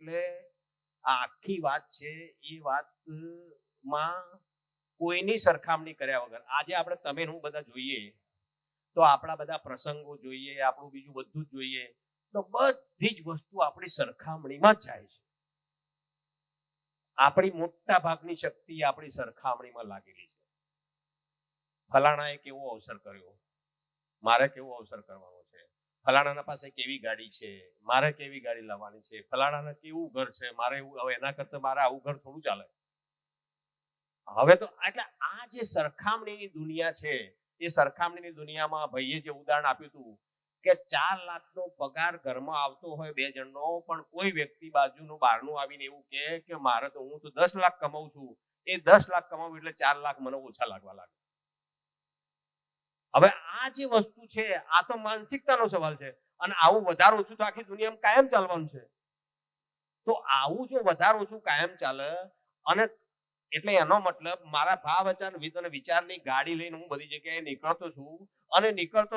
એટલે આ આખી વાત છે એ વાતમાં કોઈની સરખામણી કર્યા વગર આજે આપણે તમે હું બધા જોઈએ તો આપણા બધા પ્રસંગો જોઈએ, આપણું બીજું બધું જ જોઈએ તો બધી જ વસ્તુ આપણી સરખામણીમાં જ જાય છે. આપણી મોટા ભાગની શક્તિ આપણી સરખામણીમાં લાગેલી છે. ફલાણાએ કેવો અવસર કર્યો, મારે કેવો અવસર કરવાનો છે, ફલાણાના પાસે કેવી ગાડી છે, મારે કેવી ગાડી લાવવાની છે, ફલાણાને કેવું ઘર છે, મારે એવું, હવે એના કરતા મારે આવું ઘર થોડું ચાલે. હવે તો એટલે આ જે સરખામણીની દુનિયા છે એ સરખામણીની દુનિયામાં ભાઈએ જે ઉદાહરણ આપ્યું હતું કે 4 લાખનો પગાર ઘરમાં આવતો હોય 2 જણનો, પણ કોઈ વ્યક્તિ બાજુનું બહારનું આવીને એવું કે મારે તો હું તો 10 લાખ કમાઉં છું, એ 10 લાખ કમાવું એટલે 4 લાખ મને ઓછા લાગવા લાગે. હવે આ જે વસ્તુ છે આ તો માનસિકતાનો સવાલ છે અને આવું વધારે ઓછું તો આખી દુનિયામાં કાયમ ચાલવાનું છે. તો આવું જો વધારે ઓછું કાયમ ચાલે અને એટલે એનો મતલબ મારા ભાવ અને વિચારની ગાડી લઈને હું બધી જગ્યાએ નીકળતો છું અને નીકળતો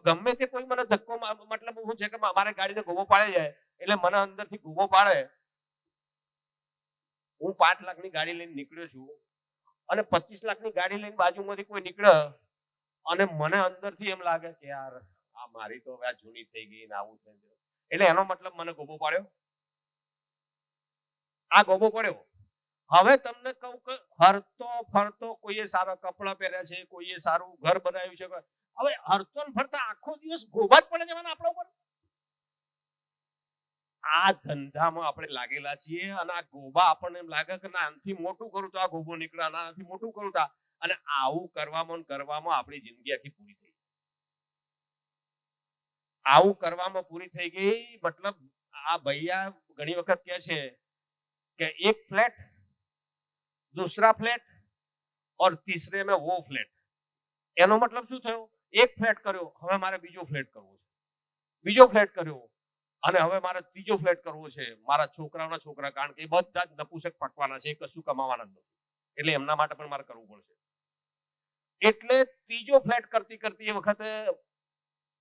ગમે તે કોઈ મને ધક્કો, મતલબ શું છે કે મારે ગાડીને ગોબો પાડે જાય એટલે મને અંદરથી ગોબો પાડે. હું 5 લાખની ગાડી લઈને નીકળ્યો છું અને 25 લાખની ગાડી લઈને બાજુમાંથી કોઈ નીકળે અને મને અંદરથી એમ લાગે કે યાર આ મારી તો હવે જૂની થઈ ગઈ ને આવું થઈ ગયું, એટલે એનો મતલબ મને ગોબો પાડ્યો, આ ગોબો પડ્યો. હવે તમને કહું કે હરતો ફરતો કોઈએ સારા કપડા પહેર્યા છે, કોઈએ સારું ઘર બનાવ્યું છે, હવે હરતો ફરતા આખો દિવસ ગોબા જ પડે જવાના આપણા ઉપર. આ ધંધામાં આપણે લાગેલા છીએ અને આ ગોબા આપણને એમ લાગે કે ના આનાથી મોટું કરું તો આ ગોબો નીકળે, આનાથી મોટું કરું તો, અને આવું કરવામાં આપણી જિંદગી આખી પૂરી થઈ. આવું કરવામાં પૂરી થઈ ગઈ. મતલબ આ ભૈયા ઘણી વખત કહે છે कि एक फ्लैट, दूसरा फ्लैट और तीसरे में वो फ्लैट. એનો મતલબ શું થયો? એક ફ્લેટ કર્યો, હવે મારે બીજો ફ્લેટ કરવો છે, બીજો ફ્લેટ કર્યો અને હવે મારે ત્રીજો ફ્લેટ કરવો છે. મારા છોકરાઓના છોકરા, કારણ કે બધા જ નપુસક પકવાના છે, કશું કમાવાના જ નથી, એટલે એમના માટે પણ મારે કરવું પડશે. એટલે ત્રીજો ફ્લેટ કરતી એ વખતે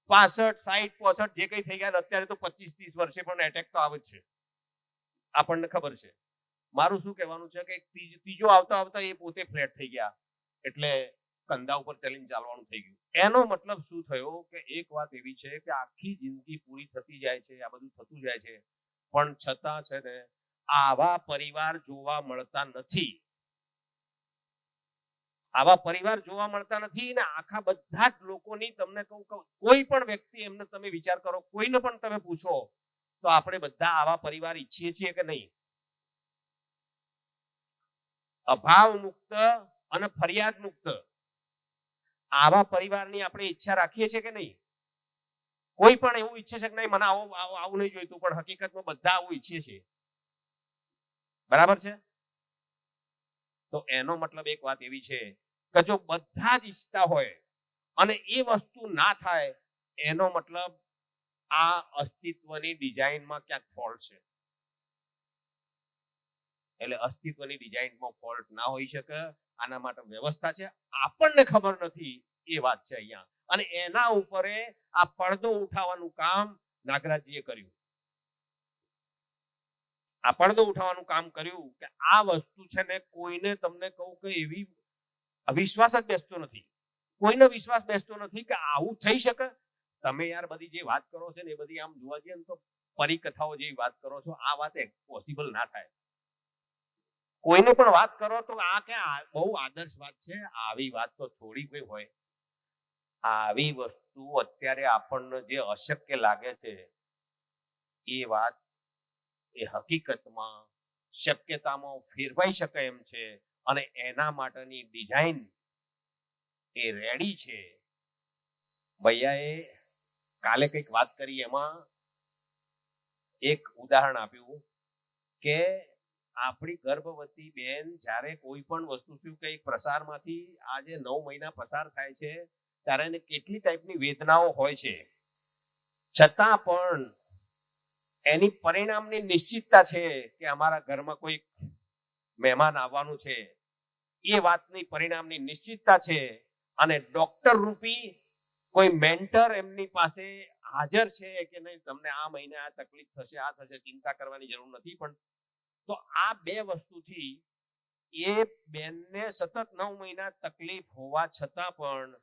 65, 60, 65 જે કઈ થઈ ગયા, અત્યારે તો 25-30 વર્ષે પણ એટેક તો આવે જ છે, આપણને ખબર છે. મારું શું કહેવાનું છે કે ત્રીજો આવતા એ પોતે ફ્લેટ થઈ ગયા એટલે કંધા ઉપર ચાલીને ચાલવાનું થઈ ગયું. એનો મતલબ શું થયો કે એક વાત એવી છે કે આખી જિંદગી પૂરી થતી જાય છે, આ બધું થતું જાય છે, પણ છતાં છે ને આવા પરિવાર જોવા મળતા નથી. આવા પરિવાર જોવા મળતા નથી ને આખા બધા જ લોકોની, તમને કહું કોઈ પણ વ્યક્તિ, એમને તમે વિચાર કરો, કોઈને પણ તમે પૂછો તો આપણે બધા આવા પરિવાર ઈચ્છીએ છીએ કે નહીં? અભાવ મુક્ત અને ફરિયાદ મુક્ત આવા પરિવારની આપણે ઈચ્છા રાખીએ છીએ કે નહીં? કોઈ પણ એવું ઈચ્છે છે કે નહીં મને આવું નહીં જોઈતું, પણ હકીકતમાં બધા આવું ઈચ્છીએ છીએ, બરાબર છે? તો એનો મતલબ એક વાત એવી છે કે જો બધા જ ઈચ્છતા હોય અને એ વસ્તુ ના થાય, એનો મતલબ આ અસ્તિત્વની ડિઝાઇનમાં ક્યાંક ફોલ્ટ છે. એટલે અસ્તિત્વની ડિઝાઇનમાં ફોલ્ટ ના હોઈ શકે, આના માટે વ્યવસ્થા છે, આપણને ખબર નથી, એ વાત છે અહીંયા. અને એના ઉપર આ પડદો ઉઠાવવાનું કામ નાગરાજજીએ કર્યું. આ પડદો ઉઠાવવાનું કામ કર્યું કે આ વસ્તુ છે ને કોઈને, તમને કહું કે એવી વિશ્વાસ જ બેસતો નથી, કોઈને વિશ્વાસ બેસતો નથી કે આવું થઈ શકે. તમે યાર બધી જે વાત કરો છો ને એ બધી આમ જોવા જઈએ ને તો પરિકથાઓ જેવી વાત કરો છો, આ વાત પોસિબલ ના થાય. કોઈને પણ વાત કરો તો આ કે બહુ આદર્શ વાત છે, આવી વાત તો થોડી કોઈ હોય. આવી વસ્તુ અત્યારે આપણને જે અશક્ય લાગે છે એ વાત એ હકીકતમાં શક્યતામાં ફેરવાઈ શકે એમ છે અને એના માટેની ડિઝાઇન એ રેડી છે. ભૈયાએ કાલે કંઈક વાત કરી, એમાં એક ઉદાહરણ આપ્યું કે આપણી ગર્ભવતી બેન જ્યારે કોઈ પણ વસ્તુ શું કે પ્રસારમાંથી આજે 9 મહિના પસાર થાય છે ત્યારે એને કેટલી ટાઈપની વેદનાઓ હોય છે, છતાં પણ એની પરિણામની નિશ્ચિતતા છે કે અમારા ઘરમાં કોઈ મહેમાન આવવાનું છે, એ વાતની પરિણામની નિશ્ચિતતા છે. અને ડોક્ટર રૂપી કોઈ મેન્ટર એમની પાસે હાજર છે કે નહીં, તમને આ મહિને આ તકલીફ થશે, આ થશે, ચિંતા કરવાની જરૂર નથી. પણ તો આ બે વસ્તુથી એ બેનને સતત 9 મહિના તકલીફ હોવા છતાં પણ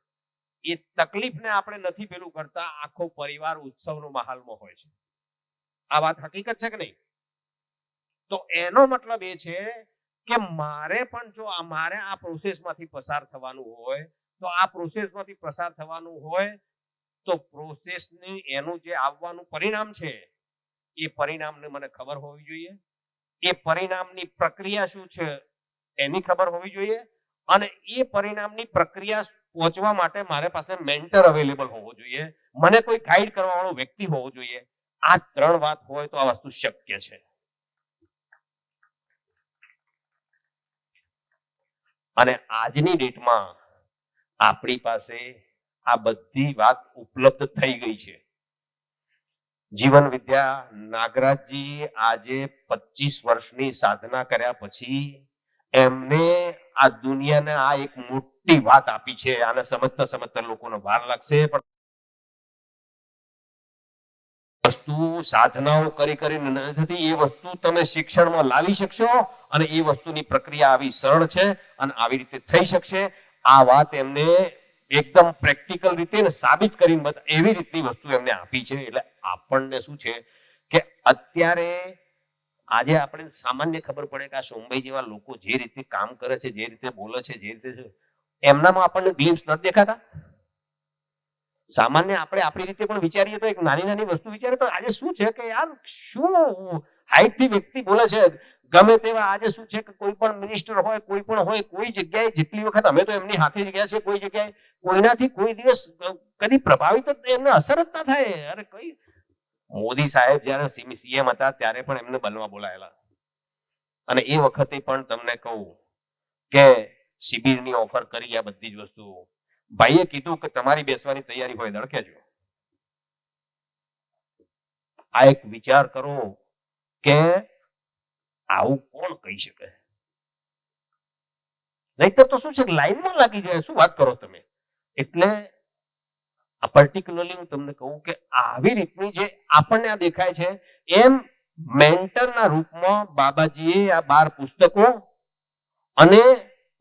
એ તકલીફને આપણે નથી પેલું કરતા, આખો પરિવાર ઉત્સવનો માહોલમાં હોય છે. આ વાત હકીકત છે કે નહીં? તો એનો મતલબ એ છે કે મારે પણ જો મારે આ પ્રોસેસમાંથી પસાર થવાનું હોય તો આ પ્રોસેસમાંથી પસાર થવાનું હોય તો પ્રોસેસની એનું જે આવવાનું પરિણામ છે એ પરિણામને મને ખબર હોવી જોઈએ. એ પરિણામની પ્રક્રિયા શું છે એની ખબર હોવી જોઈએ. અને એ પરિણામની પ્રક્રિયા પહોંચવા માટે મારે પાસે મેન્ટર અવેલેબલ હોવો જોઈએ, મને કોઈ ગાઈડ કરવા વાળો વ્યક્તિ હોવો જોઈએ. આ 3 વાત હોય તો આ વસ્તુ શક્ય છે. અને આજની ડેટમાં આપણી પાસે આ બધી વાત ઉપલબ્ધ થઈ ગઈ છે. જીવન વિદ્યા નાગરાજજી આજે 25 વર્ષની સાધના કર્યા પછી એમને આ દુનિયાને આ એક મોટી વાત આપી છે. આને સમજતા સમજતા લોકોનો વાર લાગશે, પણ વસ્તુ સાધનાઓ કરીને નથી થતી. એ વસ્તુ તમે શિક્ષણમાં લાવી શકશો અને એ વસ્તુની પ્રક્રિયા આવી સરળ છે અને આવી રીતે થઈ શકશે. આ વાત એમને એકદમ પ્રેક્ટિકલ રીતે સાબિત કરીને એવી રીતની વસ્તુ એમને આપી છે. એટલે આપણને શું છે કે અત્યારે આજે આપણે સામાન્ય ખબર પડે કે આ સોમભાઈ જેવા લોકો જે રીતે કામ કરે છે, જે રીતે બોલે છે, જે રીતે એમનામાં આપણને ગ્લિમ્સ નથી દેખાતા. સામાન્ય આપણે આપણી રીતે પણ વિચારીએ તો એક નાની નાની વસ્તુ વિચારે તો આજે શું છે કે યાર શું હાઈટથી વ્યક્તિ બોલે છે ગમે તેવા. આજે શું છે કે કોઈ પણ મિનિસ્ટર હોય, કોઈ પણ હોય, કોઈ જગ્યાએ જેટલી વખત અમે તો એમની હાથે જ ગયા છે, કોઈ જગ્યાએ કોઈનાથી કોઈ દિવસ કદી પ્રભાવિત એમને અસર જ ના થાય. અરે કઈ મોદી સાહેબ જયારે સીએમ હતા ત્યારે પણ એમને બનવા બોલાયેલા અને એ વખતે પણ તમને કહું કે શિબિરની ઓફર કરી. આ બધી જ વસ્તુઓ ભાઈએ કીધું કે તમારી બેસવાની તૈયારી હોય દડકેજો. આ એક વિચાર કરો કે આવું કોણ કહી શકે? નહીતર તો શું છે લાઈનમાં લાગી જાય. શું વાત કરો તમે? એટલે આ પર્ટિક્યુલરલી હું તમને કહું કે આવી રીતની જે આપણને આ દેખાય છે એમ મેન્ટરના રૂપમાં બાબાજીએ આ 12 પુસ્તકો અને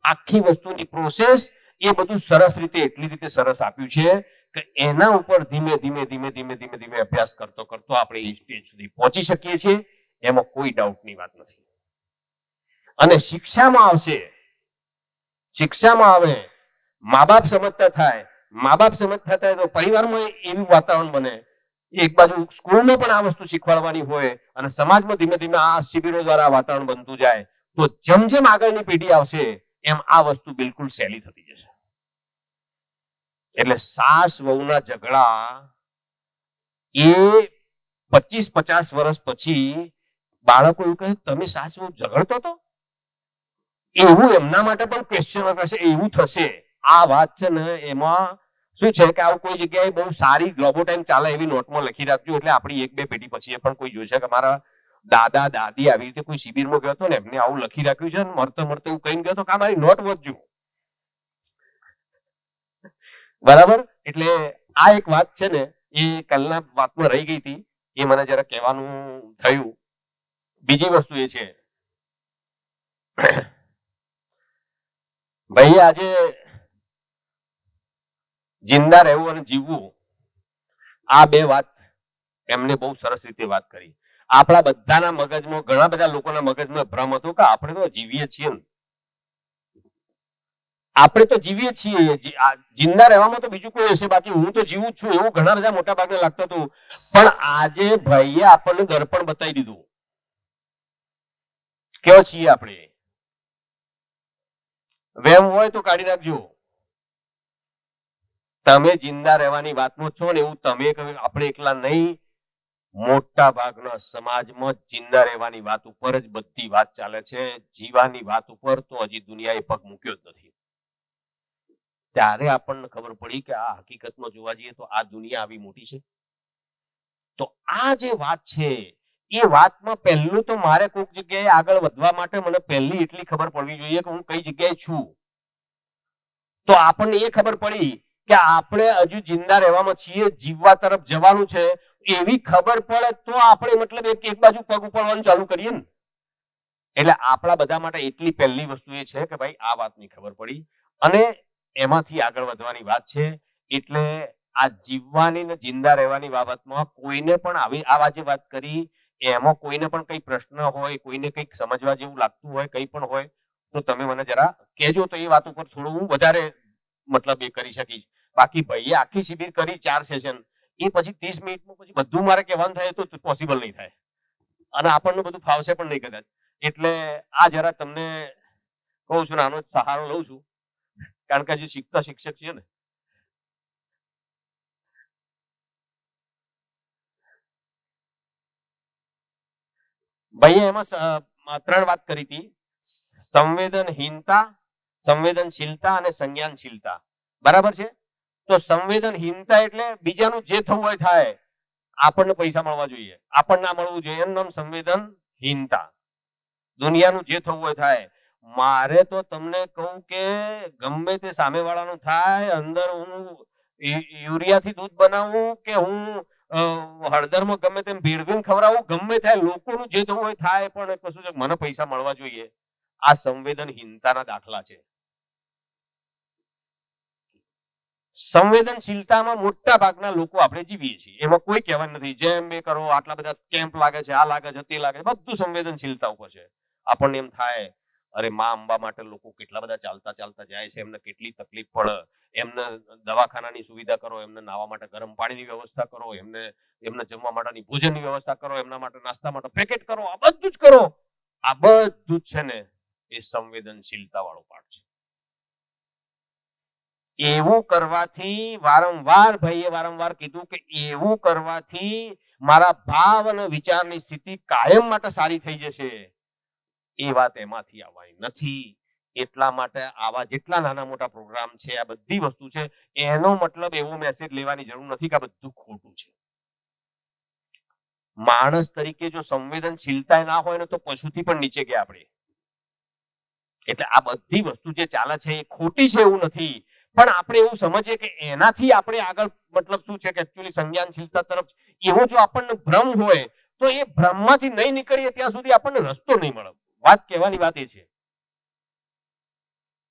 આખી વસ્તુની પ્રોસેસ એ બધું સરસ રીતે એટલી રીતે સરસ આપ્યું છે કે એના ઉપર ધીમે ધીમે ધીમે ધીમે ધીમે ધીમે અભ્યાસ કરતો કરતો આપણે એ સ્ટેજ સુધી પહોંચી શકીએ છીએ. એમાં કોઈ ડાઉટની વાત નથી. અને શિક્ષામાં આવશે, શિક્ષામાં આવે, મા બાપ સમજતા થાય, મા બાપ સમજતા થાય તો પરિવારમાં એવું વાતાવરણ બને. એક બાજુ સ્કૂલમાં પણ આ વસ્તુ શીખવાડવાની હોય અને સમાજમાં ધીમે ધીમે આ શિબિરો દ્વારા વાતાવરણ બનતું જાય તો જેમ જેમ આગળની પેઢી આવશે એમ આ વસ્તુ બિલકુલ સહેલી થતી જશે. એટલે સાસ વહુના ઝઘડા એ 25-50 વર્ષ પછી બાળકો એવું કહે તમે સાસ વહુ ઝઘડતો હતો, એવું એમના માટે પણ ક્વેશ્ચન હશે. એવું થશે. આ વાત છે ને એમાં શું છે કે આવું કોઈ જગ્યાએ બહુ સારી ગ્લોબો ટાઈમ ચાલે એવી નોટમાં લખી રાખજો. એટલે આપણી 1-2 પેઢી પછી પણ કોઈ જોશે કે મારા દાદા દાદી આવી રીતે કોઈ શિબિરમાં ગયો હતો ને એમને આવું લખી રાખ્યું છે, મરતો મરતો એવું કહીને ગયો તો કે મારી નોટ વધજો. બરાબર? એટલે આ એક વાત છે ને એ કાલના વાતમાં રહી ગઈ હતી, એ મને જરા કહેવાનું થયું. બીજી વસ્તુ એ છે ભાઈ આજે જિંદા રહેવું અને જીવવું આ 2 વાત એમને બહુ સરસ રીતે વાત કરી. આપણા બધાના મગજમાં, ઘણા બધા લોકોના મગજમાં ભ્રમ હતો કે આપણે તો જીવીએ છીએ ને, આપણે તો જીવીએ છીએ, જિંદા રહેવામાં તો બીજું કોઈ હશે, બાકી હું તો જીવું છું એવું ઘણા બધા મોટા ભાગને લાગતું હતું. પણ આજે ભાઈએ આપણને દર્પણ બતાવી દીધું કેવો છીએ આપણે. વેમ હોય તો કાઢી નાખજો. તમે જિંદા રહેવાની વાતમાં છો ને એવું તમે આપણે એકલા નહીં, મોટા ભાગના સમાજમાં જિંદા રહેવાની વાત ઉપર જ બધી વાત ચાલે છે. જીવાની વાત ઉપર તો હજી દુનિયાએ પગ મૂક્યો જ નથી. ત્યારે આપણને ખબર પડી કે આ હકીકતમાં જોવા જઈએ તો આ દુનિયા આવી મોટી છે. તો આ જે વાત છે એ વાતમાં પહેલું તો મારે કોઈક જગ્યાએ આગળ વધવા માટે મને પહેલી એટલી ખબર પડવી જોઈએ કે હું કઈ જગ્યાએ છું. તો આપણને એ ખબર પડી કે આપણે હજુ જિંદા રહેવામાં છીએ, જીવવા તરફ જવાનું છે એવી ખબર પડે તો આપણે મતલબ એક બાજુ પગ ઉપાડવાનું ચાલુ કરીએ ને. એટલે આપણા બધા માટે એટલી પહેલી વસ્તુ એ છે કે ભાઈ આ વાતની ખબર પડી અને એમાંથી આગળ વધવાની વાત છે. એટલે આ જીવવાની ને જિંદા રહેવાની બાબતમાં કોઈને પણ આવા જે વાત કરી એમાં કોઈને પણ કઈ પ્રશ્ન હોય, કોઈને કંઈક સમજવા જેવું લાગતું હોય, કઈ પણ હોય તો તમે મને જરા કહેજો, તો એ વાત ઉપર થોડું હું વધારે મતલબ એ કરી શકીશ. બાકી ભાઈએ આખી શિબિર કરી 4 સેશન, એ પછી 30 મિનિટમાં પછી બધું મારે કહેવાનું થાય તો પોસિબલ નહીં થાય અને આપણને બધું ફાવશે પણ નહીં કદાચ. એટલે આ જરા તમને કહું છું, આનો સહારો લઉં છું કારણ કે હજુ શીખતા શિક્ષક છીએ ને. ભાઈએ એમાં 3 વાત કરી હતી: સંવેદનહીનતા, સંવેદનશીલતા અને સંજ્ઞાનશીલતા. બરાબર છે? તો સંવેદનહીનતા એટલે બીજાનું જે થવું હોય થાય, આપણને પૈસા મળવા જોઈએ, આપણને ના મળવું જોઈએ, એનું નામ સંવેદનહીનતા. દુનિયાનું જે થવું હોય થાય. મારે તો તમને કહું કે ગમે તે સામેવાળાનું થાય, અંદર હું યુરિયાથી દૂધ બનાવું કે હું હળદરમાં ગમે તેમ ભેળવીને ખવડાવું, ગમે થાય, લોકોનું જે થવું હોય થાય, પણ કશું છે મને પૈસા મળવા જોઈએ. આ સંવેદનહીનતાના દાખલા છે. સંવેદનશીલતામાં મોટા ભાગના લોકો આપણે જીવીએ છીએ, એમાં કોઈ કહેવાનું નથી. જેમ એ કરો, આટલા બધા કેમ્પ લાગે છે, આ લાગે છે, તે લાગે છે, બધું સંવેદનશીલતા ઉપર છે. આપણને એમ થાય અરે મા અંબા માટે લોકો કેટલા બધા ચાલતા ચાલતા જાય છે, એમને કેટલી તકલીફ પડે, એમને દવાખાનાની સુવિધા કરો, એમને નાવા માટે ગરમ પાણીની વ્યવસ્થા કરો, એમને જમવા માટેની ભોજનની વ્યવસ્થા કરો, એમના માટે નાસ્તા માટે પેકેટ કરો, આ બધું જ કરો. આ બધું જ છે ને એ સંવેદનશીલતા વાળો પાઠ છે. એવું કરવાથી વારંવાર કીધું કે એવું કરવાથી મારા ભાવ અને વિચારની સ્થિતિ કાયમ માટે સારી થઈ જશે. એ વાત એમાંથી આવવાની નથી. એટલા માટે આવા જેટલા નાના મોટા પ્રોગ્રામ છે, આ બધી વસ્તુ છે, એનો મતલબ એવો મેસેજ લેવાની જરૂર નથી કે આ બધું ખોટું છે. માણસ તરીકે જો સંવેદનશીલતા ના હોય ને તો પશુથી પણ નીચે ગયા આપણે. એટલે આ બધી વસ્તુ જે ચાલે છે એ ખોટી છે એવું નથી, પણ આપણે એવું સમજીએ કે એનાથી આપણે આગળ મતલબ શું છે કે એકચ્યુઅલી સંજ્ઞાનશીલતા તરફ એવો જો આપણને ભ્રમ હોય તો એ ભ્રમમાંથી નહીં નીકળીએ ત્યાં સુધી આપણને રસ્તો નહીં મળે. વાત કહેવાની વાત એ છે.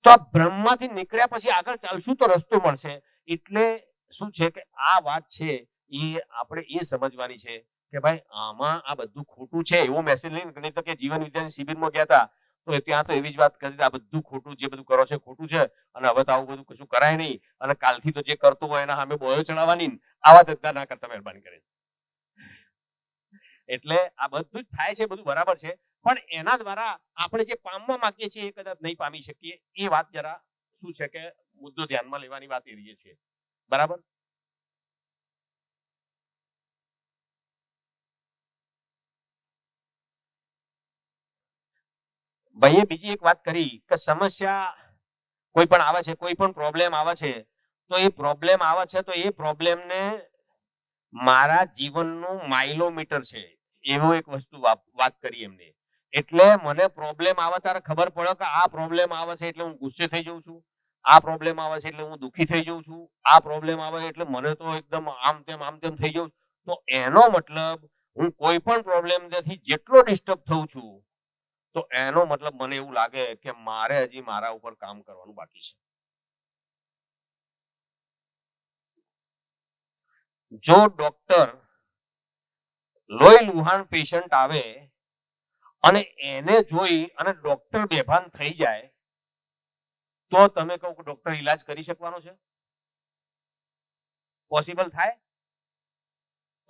તો આ ભ્રમમાંથી નીકળ્યા પછી આગળ ચાલશું તો રસ્તો મળશે. એટલે શું છે કે આ વાત છે એ આપણે એ સમજવાની છે કે ભાઈ આમાં આ બધું ખોટું છે એવો મેસેજ લઈને, નહીં તો કે જીવન વિદ્યાની શિબિરમાં ગયા હતા તો ત્યાં તો એવી જ વાત કરી, આ બધું ખોટું, જે બધું કરો છે ખોટું છે અને હવે તો આવું બધું કશું કરાય નહીં અને કાલથી તો જે કરતો હોય એના સામે બોયો ચડાવવાની, આવા ધંધા ના કરતા મહેરબાની કરે. એટલે આ બધું જ થાય છે, બધું બરાબર છે, પણ એના દ્વારા આપણે જે પામવા માંગીએ છીએ એ કદાચ નહીં પામી શકીએ. એ વાત જરા શું છે કે મુદ્દો ધ્યાનમાં લેવાની વાત એ રહી છે. બરાબર? ભાઈએ બીજી એક વાત કરી કે સમસ્યા કોઈ પણ આવે છે, કોઈ પણ પ્રોબ્લેમ આવે છે, તો એ પ્રોબ્લેમ આવે છે તો એ પ્રોબ્લેમને મારા જીવનનું માઇલોમીટર છે એવો એક વસ્તુ વાત કરી એમને. એટલે મને પ્રોબ્લેમ આવે ત્યારે ખબર પડે કે આ પ્રોબ્લેમ આવે છે એટલે હું ગુસ્સે થઈ જઉં છું, આ પ્રોબ્લેમ આવે છે એટલે હું દુઃખી થઈ જઉં છું, આ પ્રોબ્લેમ આવે એટલે મને તો એકદમ આમ તેમ થઈ જઉં. તો એનો મતલબ હું કોઈ પણ પ્રોબ્લેમથી જેટલો ડિસ્ટર્બ થઉં છું તો એનો મતલબ મને એવું લાગે કે મારે હજી મારા ઉપર કામ કરવાનું બાકી છે. જો ડોક્ટર લોહી લુહાણ પેશન્ટ આવે અને એને જોઈ અને ડોક્ટર બેભાન થઈ જાય તો તમે કહો કે ડોક્ટર ઈલાજ કરી શકવાનો છે? પોસિબલ થાય?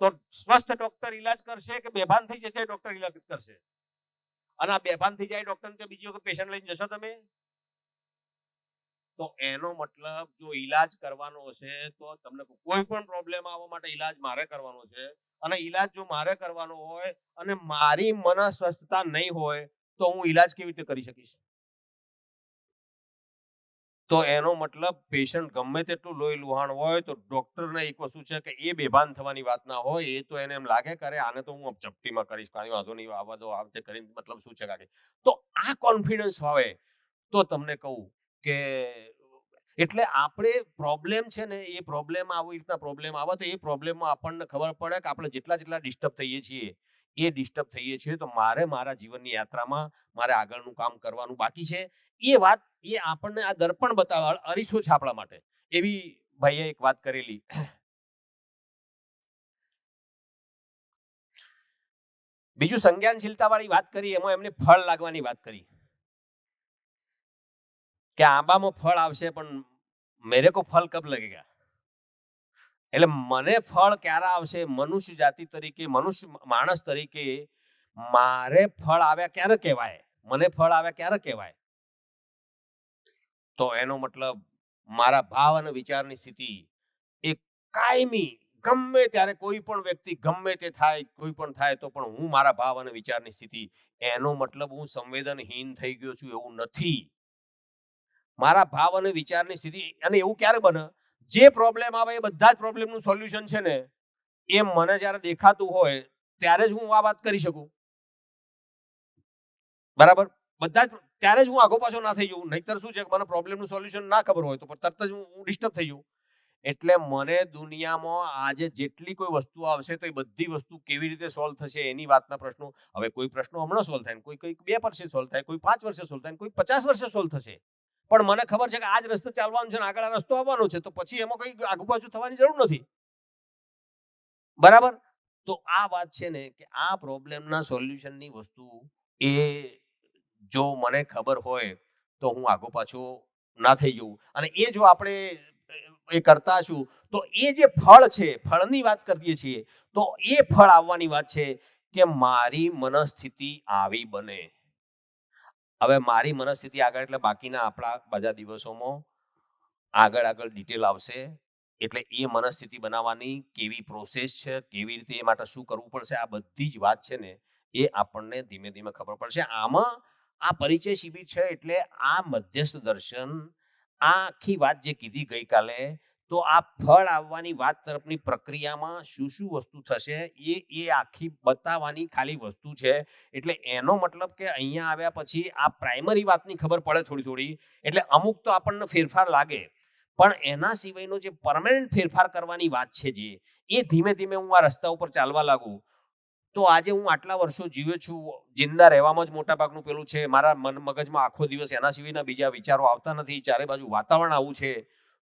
તો સ્વસ્થ ડોક્ટર ઈલાજ કરશે કે બેભાન થઈ જશે ડોક્ટર ઈલાજ કરશે? અને આ બેભાન થઈ જાય ડોક્ટર ને બીજી વખત પેશન્ટ લઈને જશો તમે? તો એનો મતલબ જો ઈલાજ કરવાનો હશે તો તમને કોઈ પણ પ્રોબ્લેમ આવવા માટે ઈલાજ મારે કરવાનો છે, અને ઈલાજ જો મારે કરવાનો હોય અને મારી મનસ્વસ્થતા નહીં હોય તો હું ઈલાજ કેવી રીતે કરી શકીશ? તો એનો મતલબ પેશન્ટ ગમે તેટલું લોહી લુહાણ હોય તો ડોક્ટરને એક વસ્તુ છે કે એ બેભાન થવાની વાત ના હોય. એ તો એને એમ લાગે કરે આને તો હું ચપટીમાં કરીશ, કાંઈ વાંધો નહીં, આવવા દો, આ રીતે કરીને મતલબ શું છે કાકે. તો આ કોન્ફિડન્સ હોય તો તમને કહું કે એટલે આપણે પ્રોબ્લેમ છે ને, એ પ્રોબ્લેમ આવી રીતના પ્રોબ્લેમ આવે તો એ પ્રોબ્લેમમાં આપણને ખબર પડે કે આપણે જેટલા ડિસ્ટર્બ થઈએ છીએ એ ડિસ્ટર્બ થઈએ છીએ, તો મારે મારા જીવનની યાત્રામાં મારે આગળનું કામ કરવાનું બાકી છે. એ વાત એ આપણને આ દર્પણ બતાવવા અરીસો છે આપણા માટે. એવી ભાઈએ એક વાત કરેલી. બીજું સંજ્ઞાનશીલતા વાળી વાત કરી, એમાં એમને ફળ લાગવાની વાત કરી કે આંબામાં ફળ આવશે પણ મેરે કો ફળ કબ લગેગા. એટલે મને ફળ ક્યારે આવશે, મનુષ્ય જાતિ તરીકે, માણસ તરીકે મારે ફળ આવ્યા ક્યારે કહેવાય, મને ફળ આવ્યા ક્યારે કહેવાય? તો એનો મતલબ મારા ભાવ અને વિચારની સ્થિતિ એ કાયમી ગમે ત્યારે કોઈ પણ વ્યક્તિ ગમે તે થાય, કોઈ પણ થાય તો પણ હું મારા ભાવ અને વિચારની સ્થિતિ, એનો મતલબ હું સંવેદનહીન થઈ ગયો છું એવું નથી. મારા ભાવ અને વિચારની સ્થિતિ, અને એવું ક્યારે બને, જે પ્રોબ્લેમ આવે એ બધા જ પ્રોબ્લેમનું સોલ્યુશન છે ને એ મને જ્યારે દેખાતું હોય ત્યારે જ હું આ વાત કરી શકું. બરાબર? બધા જ ત્યારે જ હું આગો પાછો ના થઈ જઉં. નહીતર શું છે, મને પ્રોબ્લેમનું સોલ્યુશન ના ખબર હોય તો તરત જ હું ડિસ્ટર્બ થઈ જઉં. એટલે મને દુનિયામાં આજે જેટલી કોઈ વસ્તુ આવશે તો એ બધી વસ્તુ કેવી રીતે સોલ્વ થશે એની વાતના પ્રશ્નો, હવે કોઈ પ્રશ્નો હમણાં સોલ્વ થાય, કોઈ 2 વર્ષે સોલ્વ થાય, કોઈ 5 વર્ષે સોલ્વ થાય, કોઈ 50 વર્ષે સોલ્વ થશે. પણ મને ખબર છે કે આ જ રસ્તે ચાલવાનું છે ને આગળ આ રસ્તો આવવાનો છે, તો પછી એમાં કઈ આગુ પાછું થવાની જરૂર નથી. બરાબર? તો આ વાત છે ને કે આ પ્રોબ્લેમના સોલ્યુશનની વસ્તુ એ જો મને ખબર હોય તો હું આગો પાછો ના થઈ જઉં. અને એ જો આપણે એ કરતા છું તો એ જે ફળ છે, ફળની વાત કરીએ છીએ, તો એ ફળ આવવાની વાત છે કે મારી મનસ્થિતિ આવી બને. હવે મારી મનસ્થિતિ આગળ એટલે બાકીના આપણા બધા દિવસોમાં આગળ ડિટેલ આવશે. એટલે એ મનસ્થિતિ બનાવવાની કેવી પ્રોસેસ છે, કેવી રીતે એ માટે શું કરવું પડશે, આ બધી જ વાત છે ને એ આપણને ધીમે ધીમે ખબર પડશે. આમાં આ પરિચય શિબિર છે એટલે આ મધ્યસ્થ દર્શન, આ આખી વાત જે કીધી ગઈકાલે, તો આ ફળ આવવાની વાત તરફની પ્રક્રિયામાં શું શું વસ્તુ થશે એ આખી બતાવવાની ખાલી વસ્તુ છે. એટલે એનો મતલબ કે અહીંયા આવ્યા પછી આ પ્રાઇમરી વાતની ખબર પડે થોડી, એટલે અમુક તો આપણને ફેરફાર લાગે, પણ એના સિવાયનો જે પરમેનન્ટ ફેરફાર કરવાની વાત છે, જે એ ધીમે ધીમે હું આ રસ્તા ઉપર ચાલવા લાગુ તો આજે હું આટલા વર્ષો જીવ્યો છું, જિંદા રહેવામાં જ મોટા ભાગનું પેલું છે, મારા મગજમાં આખો દિવસ એના સિવાયના બીજા વિચારો આવતા નથી, ચારે બાજુ વાતાવરણ આવું છે,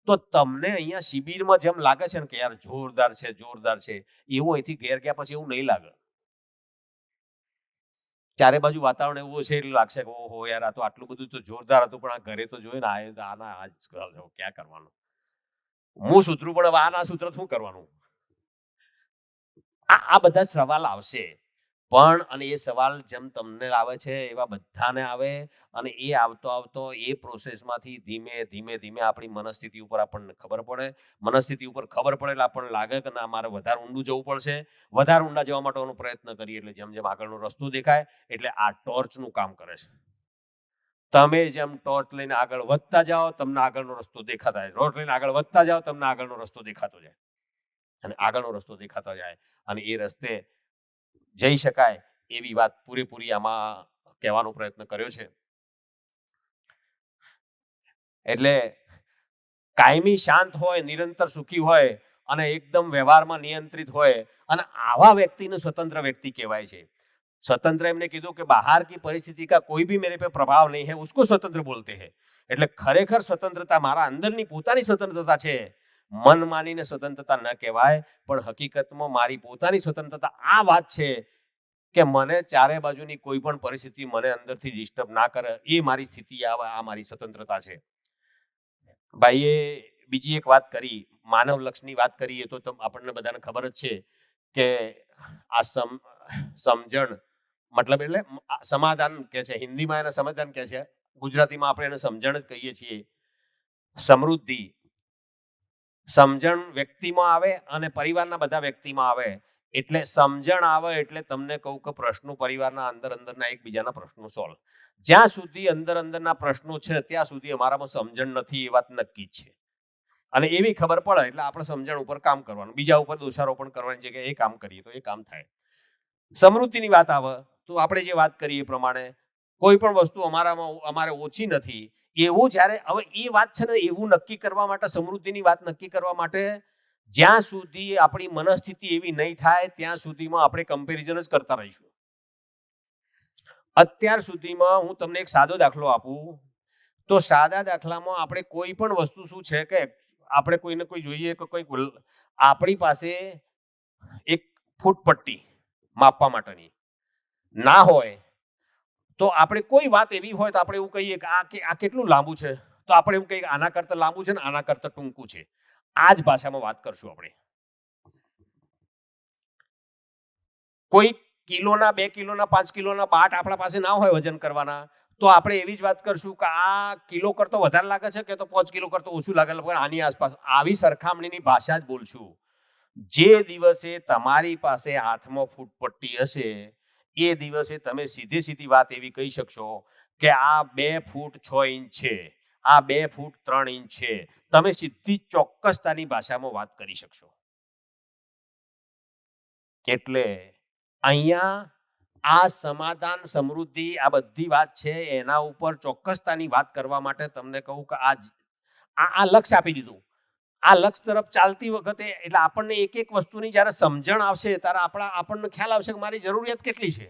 તો તમને અહીંયા શિબિરમાં જેમ લાગે છે ને કે યાર જોરદાર છે, એવું અહીંથી ઘેર ગયા પછી એવું નહીં લાગે. ચારે બાજુ વાતાવરણ એવું છે એટલે લાગશે કે ઓહો યાર, આ તો આટલું બધું તો જોરદાર હતું, પણ આ ઘરે તો જોયું ને આજ ક્યાં કરવાનું, હું સૂતરું પણ આના સૂત્ર શું કરવાનું. આ બધા સવાલ આવશે, પણ અને એ સવાલ જેમ તમને આવે છે એવા બધાને આવે, અને એ આવતો એ પ્રોસેસમાંથી ધીમે આપણી મનસ્થિતિ ઉપર આપણને ખબર પડે. મનસ્થિતિ ઉપર ખબર પડે એટલે આપણને લાગે કે ના, મારે વધારે ઊંડું જવું પડશે. વધારે ઊંડા જવા માટેનો પ્રયત્ન કરીએ એટલે જેમ આગળનો રસ્તો દેખાય, એટલે આ ટોર્ચનું કામ કરે છે. તમે જેમ ટોર્ચ લઈને આગળ વધતા જાઓ તમને આગળનો રસ્તો દેખાતા જાય, ટોર્ચ લઈને આગળ વધતા જાઓ તમને આગળનો રસ્તો દેખાતો જાય, અને આગળનો રસ્તો દેખાતો જાય, અને એ રસ્તે જઈ શકાય એવી વાત પૂરેપૂરી આમાં કહેવાનો પ્રયત્ન કર્યો છે. એટલે કાયમી શાંત હોય, નિરંતર સુખી હોય અને એકદમ વ્યવહારમાં નિયંત્રિત હોય, અને આવા વ્યક્તિને સ્વતંત્ર વ્યક્તિ કહેવાય છે. स्वतंत्र એમને કીધું કે બહાર की परिस्थिति का कोई भी मेरे पे प्रभाव नहीं है, उसको स्वतंत्र बोलते हैं. એટલે ખરેખર સ્વતંત્રતા મારા અંદરની પોતાની સ્વતંત્રતા છે. મન માનીને સ્વતંત્રતા ન કહેવાય, પણ હકીકતમાં મારી પોતાની સ્વતંત્રતા આ વાત છે કે મને ચારે બાજુની કોઈ પણ પરિસ્થિતિ મને અંદરથી ડિસ્ટર્બ ના કરે, એ મારી સ્થિતિ આવે, આ મારી સ્વતંત્રતા છે. ભાઈએ બીજી એક વાત કરી, માનવ લક્ષની વાત કરીએ તો આપણને બધાને ખબર જ છે કે આ સમજણ મતલબ એટલે સમાધાન કે છે, હિન્દીમાં એને સમાધાન કહે છે, ગુજરાતીમાં આપણે એને સમજણ જ કહીએ છીએ. સમૃદ્ધિ, સમજણ વ્યક્તિમાં આવે અને પરિવારના બધા વ્યક્તિમાં આવે. એટલે સમજણ આવે એટલે તમને કહું કે પ્રશ્નો પરિવારના અંદરના એકબીજાના પ્રશ્નો સોલ્વ. જ્યાં સુધી અંદરના પ્રશ્નો છે ત્યાં સુધી અમારામાં સમજણ નથી, એ વાત નક્કી જ છે. અને એવી ખબર પડે એટલે આપણે સમજણ ઉપર કામ કરવાનું, બીજા ઉપર દોષારોપણ કરવાની જગ્યાએ એ કામ કરીએ તો એ કામ થાય. સમૃદ્ધિની વાત આવે તો આપણે જે વાત કરીએ એ પ્રમાણે કોઈ પણ વસ્તુ અમારે ઓછી નથી, એવું જ્યારે હવે એ વાત છે ને, એવું નક્કી કરવા માટે, સમૃદ્ધિની વાત નક્કી કરવા માટે જ્યાં સુધી આપણી મનસ્થિતિ એવી નહીં થાય ત્યાં સુધીમાં આપણે કમ્પેરિઝન જ કરતા રહીશું. અત્યાર સુધીમાં હું તમને એક સાદો દાખલો આપું તો સાદા દાખલામાં આપણે કોઈ પણ વસ્તુ શું છે કે આપણે કોઈને કોઈ જોઈએ કે કોઈ આપણી પાસે એક ફૂટપટ્ટી માપવા માટેની ના હોય તો આપણે કોઈ વાત એવી હોય તો આપણે એવું કહીએ કે આ કેટલું લાંબુ છે, તો આપણે એવું કહીએ આના કરતાં લાંબુ છે ને આના કરતાં ટૂંકું છે. આ જ ભાષામાં વાત કરશું આપણે. કોઈ કિલોના, 2 કિલોના, 5 કિલોના બાટ આપણા પાસે ના હોય વજન કરવાના, તો આપણે એવી જ વાત કરશું કે આ કિલો કરતો વધારે લાગે છે કે તો 5 કિલો કરતો ઓછું લાગે, પણ આની આસપાસ. આવી સરખામણીની ભાષા જ બોલશું. જે દિવસે તમારી પાસે હાથમાં ફૂટપટ્ટી હશે એ દિવસે તમે સીધી વાત એવી કહી શકશો કે આ 2 ફૂટ 6 ઇંચ છે, આ 2 ફૂટ 3 ઇંચ છે. તમે સીધી ચોક્કસતાની ભાષામાં વાત કરી શકશો. એટલે અહીંયા આ સમાધાન, સમૃદ્ધિ, આ બધી વાત છે એના ઉપર ચોક્કસતાની વાત કરવા માટે તમને કહું કે આ લક્ષ્ય આપી દીધું. આ લક્ષ્ય તરફ ચાલતી વખતે એટલે આપણને એક એક વસ્તુની જ્યારે સમજણ આવશે ત્યારે આપણને ખ્યાલ આવશે કે મારી જરૂરિયાત કેટલી છે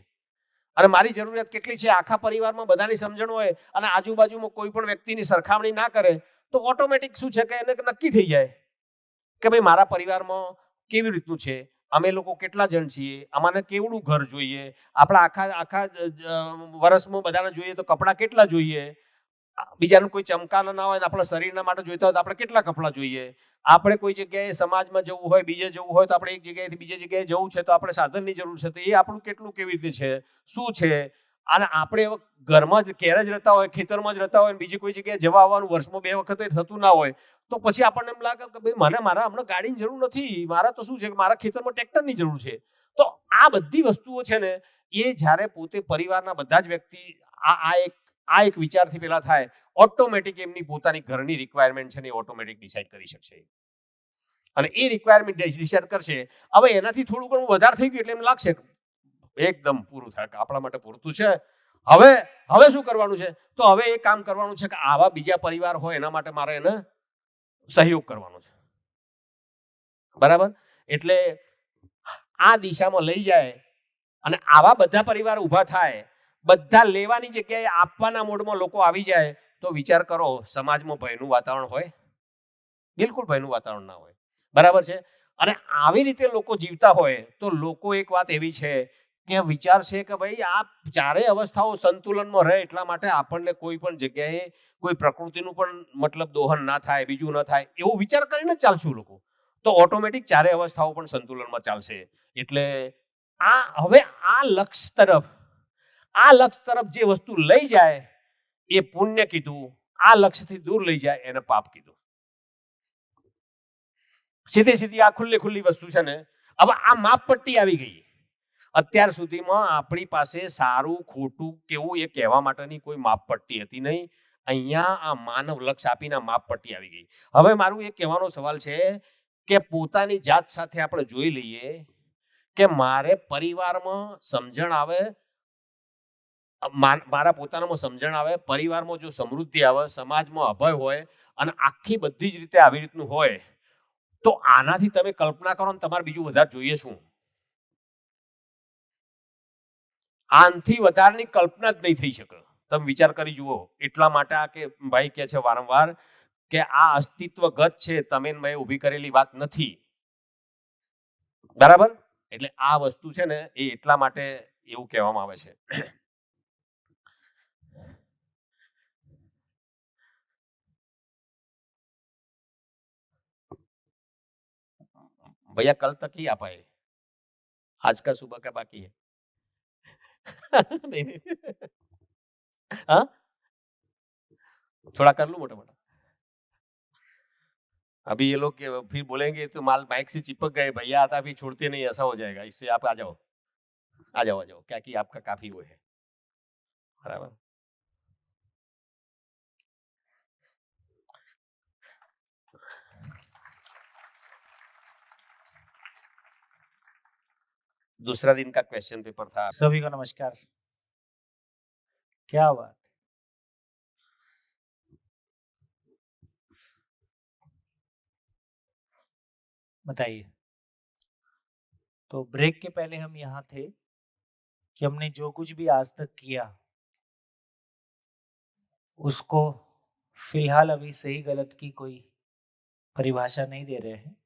અને મારી જરૂરિયાત કેટલી છે. આખા પરિવારમાં બધાની સમજણ હોય અને આજુબાજુમાં કોઈ પણ વ્યક્તિની સરખામણી ના કરે તો ઓટોમેટિક શું છે કે એને નક્કી થઈ જાય કે ભાઈ મારા પરિવારમાં કેવી રીતનું છે, અમે લોકો કેટલા જણ છીએ, અમારે કેવડું ઘર જોઈએ, આપણા આખા વર્ષમાં બધાને જોઈએ તો કપડાં કેટલા જોઈએ, બીજાનું કોઈ ચમકાના ના હોય, આપણા શરીરના માટે જોઈતા હોય તો આપણે કેટલા કપડાં જોઈએ, આપણે કોઈ જગ્યાએ સમાજમાં જવું હોય, બીજે જવું હોય તો આપણે એક જગ્યાએથી બીજી જગ્યાએ જવું છે તો આપણે સાધનની જરૂર છે, તો એ આપણું કેટલું કેવી રીતે છે, શું છે. અને આપણે ઘરમાં જ ઘેર જ રહેતા હોય, ખેતરમાં જ રહેતા હોય, બીજી કોઈ જગ્યાએ જવા આવવાનું વર્ષમાં 2 વખતે થતું ના હોય તો પછી આપણને એમ લાગે કે ભાઈ મારા હમણાં ગાડીની જરૂર નથી, મારા તો શું છે કે મારા ખેતરમાં ટ્રેક્ટરની જરૂર છે. તો આ બધી વસ્તુઓ છે ને એ જ્યારે પોતે પરિવારના બધા જ વ્યક્તિ આ એક વિચારથી પેલા થાય, ઓટોમેટિક એમની પોતાની ઘરની રિક્વાયરમેન્ટ છે ને એ ઓટોમેટિક ડિસાઇડ કરી શકશે. અને એ રિક્વાયરમેન્ટ ડિસાઇડ કરશે. હવે એનાથી થોડું ઘણું વધારે થઈ ગયું એટલે એમ લાગશે એકદમ પૂરું થાય કે આપણા માટે પૂરતું છે. હવે શું કરવાનું છે, તો હવે એ કામ કરવાનું છે કે આવા બીજા પરિવાર હોય એના માટે મારે એને સહયોગ કરવાનો છે. બરાબર? એટલે આ દિશામાં લઈ જાય અને આવા બધા પરિવાર ઊભા થાય, બધા લેવાની જગ્યાએ આપવાના મોડમાં લોકો આવી જાય તો વિચાર કરો સમાજમાં ભયનું વાતાવરણ હોય? બિલકુલ ભયનું વાતાવરણ ના હોય. બરાબર છે? અને આવી રીતે લોકો જીવતા હોય તો લોકો એક વાત એવી છે કે વિચાર છે કે ભાઈ આ ચારેય અવસ્થાઓ સંતુલનમાં રહે એટલા માટે આપણને કોઈ પણ જગ્યાએ કોઈ પ્રકૃતિનું પણ મતલબ દોહન ના થાય, બીજું ન થાય, એવો વિચાર કરીને જ ચાલશું લોકો તો ઓટોમેટિક ચારેય અવસ્થાઓ પણ સંતુલનમાં ચાલશે. એટલે હવે આ લક્ષ્ય તરફ જે વસ્તુ લઈ જાય એ પુણ્ય કીધું, આ લક્ષ્યથી દૂર લઈ જાય એને પાપ કીધું. સીધી આ ખુલ્લી વસ્તુ છે ને. હવે આ માપપટ્ટી આવી ગઈ. અત્યાર સુધીમાં આપણી પાસે સારું ખોટું કેવું એ કહેવા માટેની કોઈ માપપટ્ટી હતી નહીં. અહીંયા આ માનવ લક્ષ્ય આપીને માપપટ્ટી આવી ગઈ. હવે મારું એ કહેવાનો સવાલ છે કે પોતાની જાત સાથે આપણે જોઈ લઈએ કે મારે પરિવારમાં સમજણ આવે, મારા પોતાનામાં સમજણ આવે, પરિવારમાં જો સમૃદ્ધિ આવે, સમાજમાં અભય હોય અને આખી બધી જ રીતે આવી રીતનું હોય તો આનાથી તમે કલ્પના કરો ને તમારે બીજું વધારે જોઈએ શું? આનથી વધારની કલ્પના જ નહીં થઈ શકે. તમે વિચાર કરી જુઓ. એટલા માટે આ કે ભાઈ કે છે વારંવાર કે આ અસ્તિત્વગત છે, તમે મેં ઊભી કરેલી વાત નથી. બરાબર? એટલે આ વસ્તુ છે ને એ એટલા માટે એવું કહેવામાં આવે છે. भैया कल तक ही आ पाए, आज का सुबह का बाकी है. नहीं. हाँ, थोड़ा कर लूं मोटा मोटा. अभी ये लोग फिर बोलेंगे तो माल बाइक से चिपक गए, भैया आता भी छोड़ते नहीं, ऐसा हो जाएगा. इससे आप आ जाओ क्या कि आपका काफी वो है. बराबर. दूसरा दिन का क्वेश्चन पेपर था. सभी को नमस्कार. क्या बात. बताइए। तो ब्रेक के पहले हम यहाँ थे कि हमने जो कुछ भी आज तक किया उसको फिलहाल अभी सही गलत की कोई परिभाषा नहीं दे रहे हैं,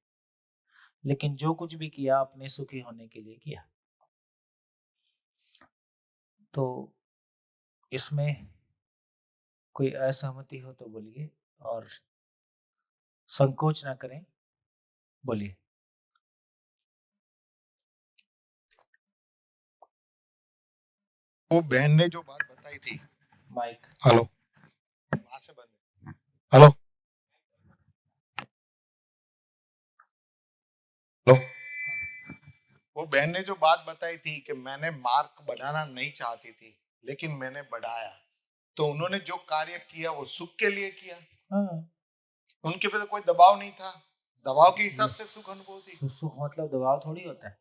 लेकिन जो कुछ भी किया अपने सुखी होने के लिए किया। तो इसमें कोई असहमति हो तो बोलिए और संकोच ना करें, बोलिए। वो बहन ने जो बात बताई थी, माइक हेलो, वहां से बंद है। हेलो हेलो, वो बहन ने जो बात बताई थी कि मैंने मार्क बढ़ाना नहीं चाहती थी लेकिन मैंने बढ़ाया, तो उन्होंने जो कार्य किया वो सुख के लिए किया। उनके पे तो कोई दबाव नहीं था, दबाव के हिसाब से सुख अनुभव थी। सुख मतलब दबाव थोड़ी होता है।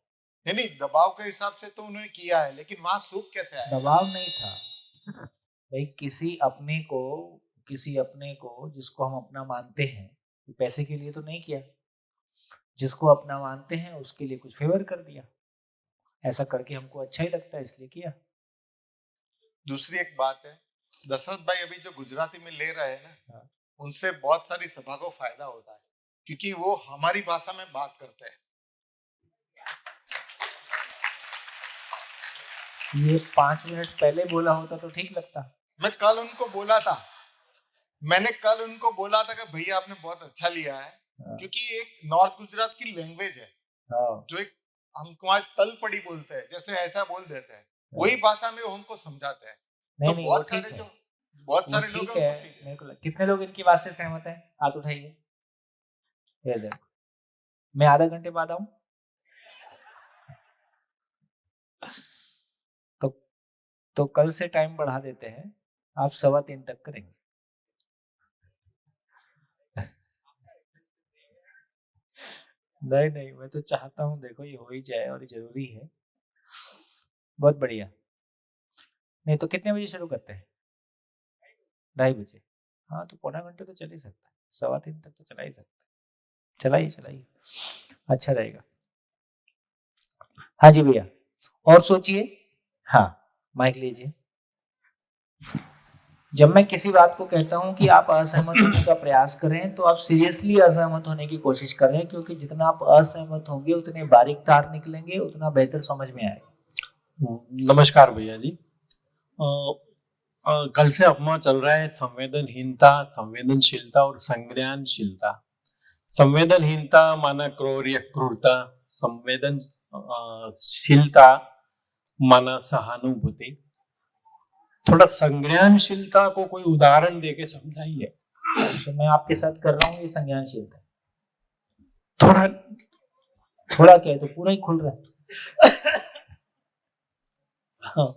नहीं, दबाव के हिसाब से तो उन्होंने किया है, लेकिन वहां सुख कैसे आया? दबाव नहीं था भाई, किसी अपने को जिसको हम अपना मानते हैं, पैसे के लिए तो नहीं किया। जिसको अपना मानते हैं उसके लिए कुछ फेवर कर दिया, ऐसा करके हमको अच्छा ही लगता है इसलिए किया। दूसरी एक बात है, दशरथ भाई अभी जो गुजराती में ले रहे हैं ना, उनसे बहुत सारी सभा को फायदा होता है क्योंकि वो हमारी भाषा में बात करते हैं। ये 5 मिनट पहले बोला होता तो ठीक लगता। मैंने कल उनको बोला था कि भैया आपने बहुत अच्छा लिया है, क्योंकि एक नॉर्थ गुजरात की लैंग्वेज है जो एक हमको तल पड़ी बोलते हैं, जैसे ऐसा बोल देते हैं, वही भाषा में वो हमको समझाते हैं। तो बहुत सारे लोग मेरे को कितने लोग इनकी बात से सहमत हैं? हाथ उठाइए। ये देखो, मैं आधा घंटे बाद आऊं तो कल से टाइम बढ़ा देते हैं, आप 3:15 तक करेंगे। नहीं, मैं तो चाहता हूँ देखो ये हो ही जाए और ये जरूरी है। बहुत बढ़िया। नहीं तो कितने बजे शुरू करते हैं? 2:30 बजे। हाँ तो पौना घंटे तो चल ही सकता है, 3:15 तक तो चला ही सकता है। चलाइए, अच्छा रहेगा। हाँ जी भैया, और सोचिए। हाँ, माइक लीजिए। जब मैं किसी बात को कहता हूं कि आप असहमत होने का प्रयास करें, तो आप सीरियसली असहमत होने की कोशिश करें, क्योंकि जितना आप असहमत होंगे उतने बारीक तार निकलेंगे, उतना बेहतर समझ में आएगा। नमस्कार भैया जी। कल से अपना चल रहा है संवेदनहीनता, संवेदनशीलता और संज्ञानशीलता। संवेदनहीनता माना क्रौर्य, क्रूरता। संवेदनशीलता माना सहानुभूति। थोड़ा संज्ञानशीलता को कोई उदाहरण देके समझाइए। जो मैं आपके साथ कर रहा हूँ ये संज्ञानशीलता। थोड़ा क्या है, तो पूरा ही खुल रहा है। हाँ।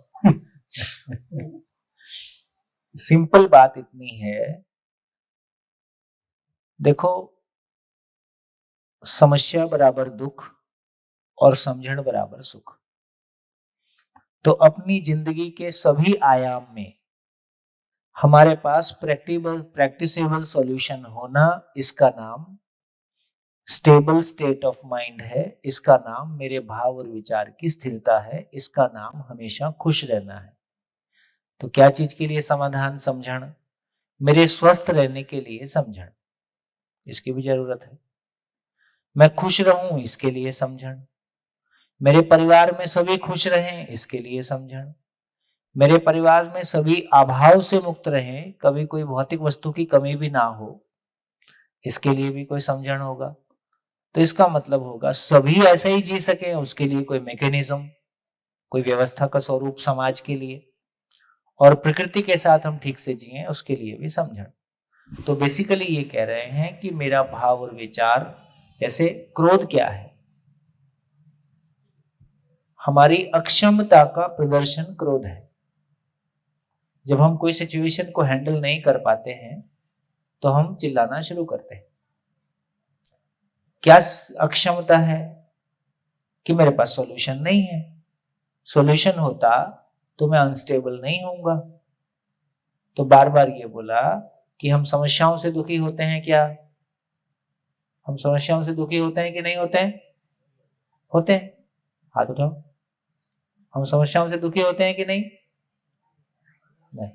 सिंपल बात इतनी है, देखो, समस्या बराबर दुख और समझण बराबर सुख। तो अपनी जिंदगी के सभी आयाम में हमारे पास प्रैक्टिसेबल सॉल्यूशन होना, इसका नाम स्टेबल स्टेट ऑफ माइंड है, इसका नाम मेरे भाव और विचार की स्थिरता है, इसका नाम हमेशा खुश रहना है। तो क्या चीज के लिए समाधान? समझण। मेरे स्वस्थ रहने के लिए समझण, इसकी भी जरूरत है। मैं खुश रहूं इसके लिए समझण। मेरे परिवार में सभी खुश रहें इसके लिए समझण। मेरे परिवार में सभी अभाव से मुक्त रहें, कभी कोई भौतिक वस्तु की कमी भी ना हो, इसके लिए भी कोई समझण होगा। तो इसका मतलब होगा सभी ऐसे ही जी सके, उसके लिए कोई मैकेनिज्म, कोई व्यवस्था का स्वरूप समाज के लिए, और प्रकृति के साथ हम ठीक से जिए उसके लिए भी समझण। तो बेसिकली ये कह रहे हैं कि मेरा भाव और विचार, जैसे क्रोध क्या है? हमारी अक्षमता का प्रदर्शन क्रोध है। जब हम कोई सिचुएशन को हैंडल नहीं कर पाते हैं तो हम चिल्लाना शुरू करते हैं। क्या अक्षमता है? कि मेरे पास सॉल्यूशन नहीं है। सॉल्यूशन होता तो मैं अनस्टेबल नहीं होऊंगा। तो बार बार ये बोला कि हम समस्याओं से दुखी होते हैं क्या? हम समस्याओं से दुखी होते हैं कि नहीं होते हैं? होते हैं। हाथ उठाओ। हम समस्याओं से दुखी होते हैं कि नहीं? नहीं।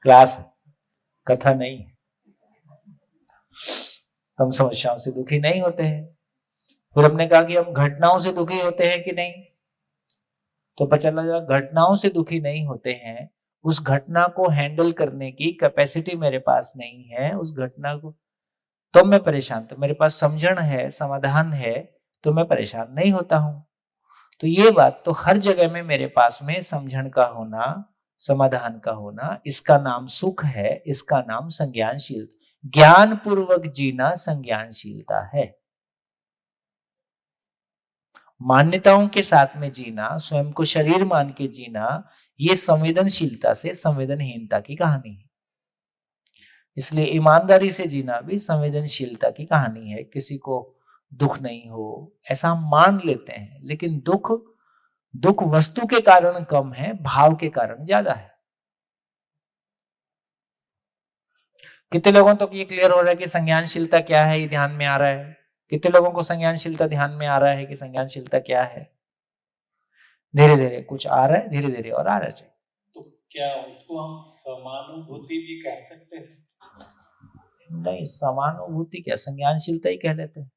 क्लास, कथा नहीं। हम समस्याओं से दुखी नहीं होते हैं। फिर हमने कहा कि हम घटनाओं से दुखी होते हैं कि नहीं, तो पता चला घटनाओं से दुखी नहीं होते हैं। उस घटना को हैंडल करने की कैपेसिटी मेरे पास नहीं है। उस घटना को तो मैं परेशान, तो मेरे पास समझण है, समाधान है, तो मैं परेशान नहीं होता हूं। तो ये बात तो हर जगह में मेरे पास में समझण का होना, समाधान का होना, इसका नाम सुख है, इसका नाम संज्ञानशील, ज्ञान पूर्वक जीना संज्ञानशीलता है। मान्यताओं के साथ में जीना, स्वयं को शरीर मान के जीना, ये संवेदनशीलता से संवेदनहीनता की कहानी है। इसलिए ईमानदारी से जीना भी संवेदनशीलता की कहानी है। किसी को दुख नहीं हो ऐसा हम मान लेते हैं, लेकिन दुख वस्तु के कारण कम है, भाव के कारण ज्यादा है। कितने लोगों तक ये क्लियर हो रहा है कि संज्ञानशीलता क्या है, ये ध्यान में आ रहा है? कितने लोगों को संज्ञानशीलता ध्यान में आ रहा है कि संज्ञानशीलता क्या है? धीरे धीरे कुछ आ रहा है, धीरे धीरे और आ रहा है। तो क्या इसको हम समानुभूति भी कह सकते हैं? नहीं, समानुभूति क्या, संज्ञानशीलता ही कह लेते हैं।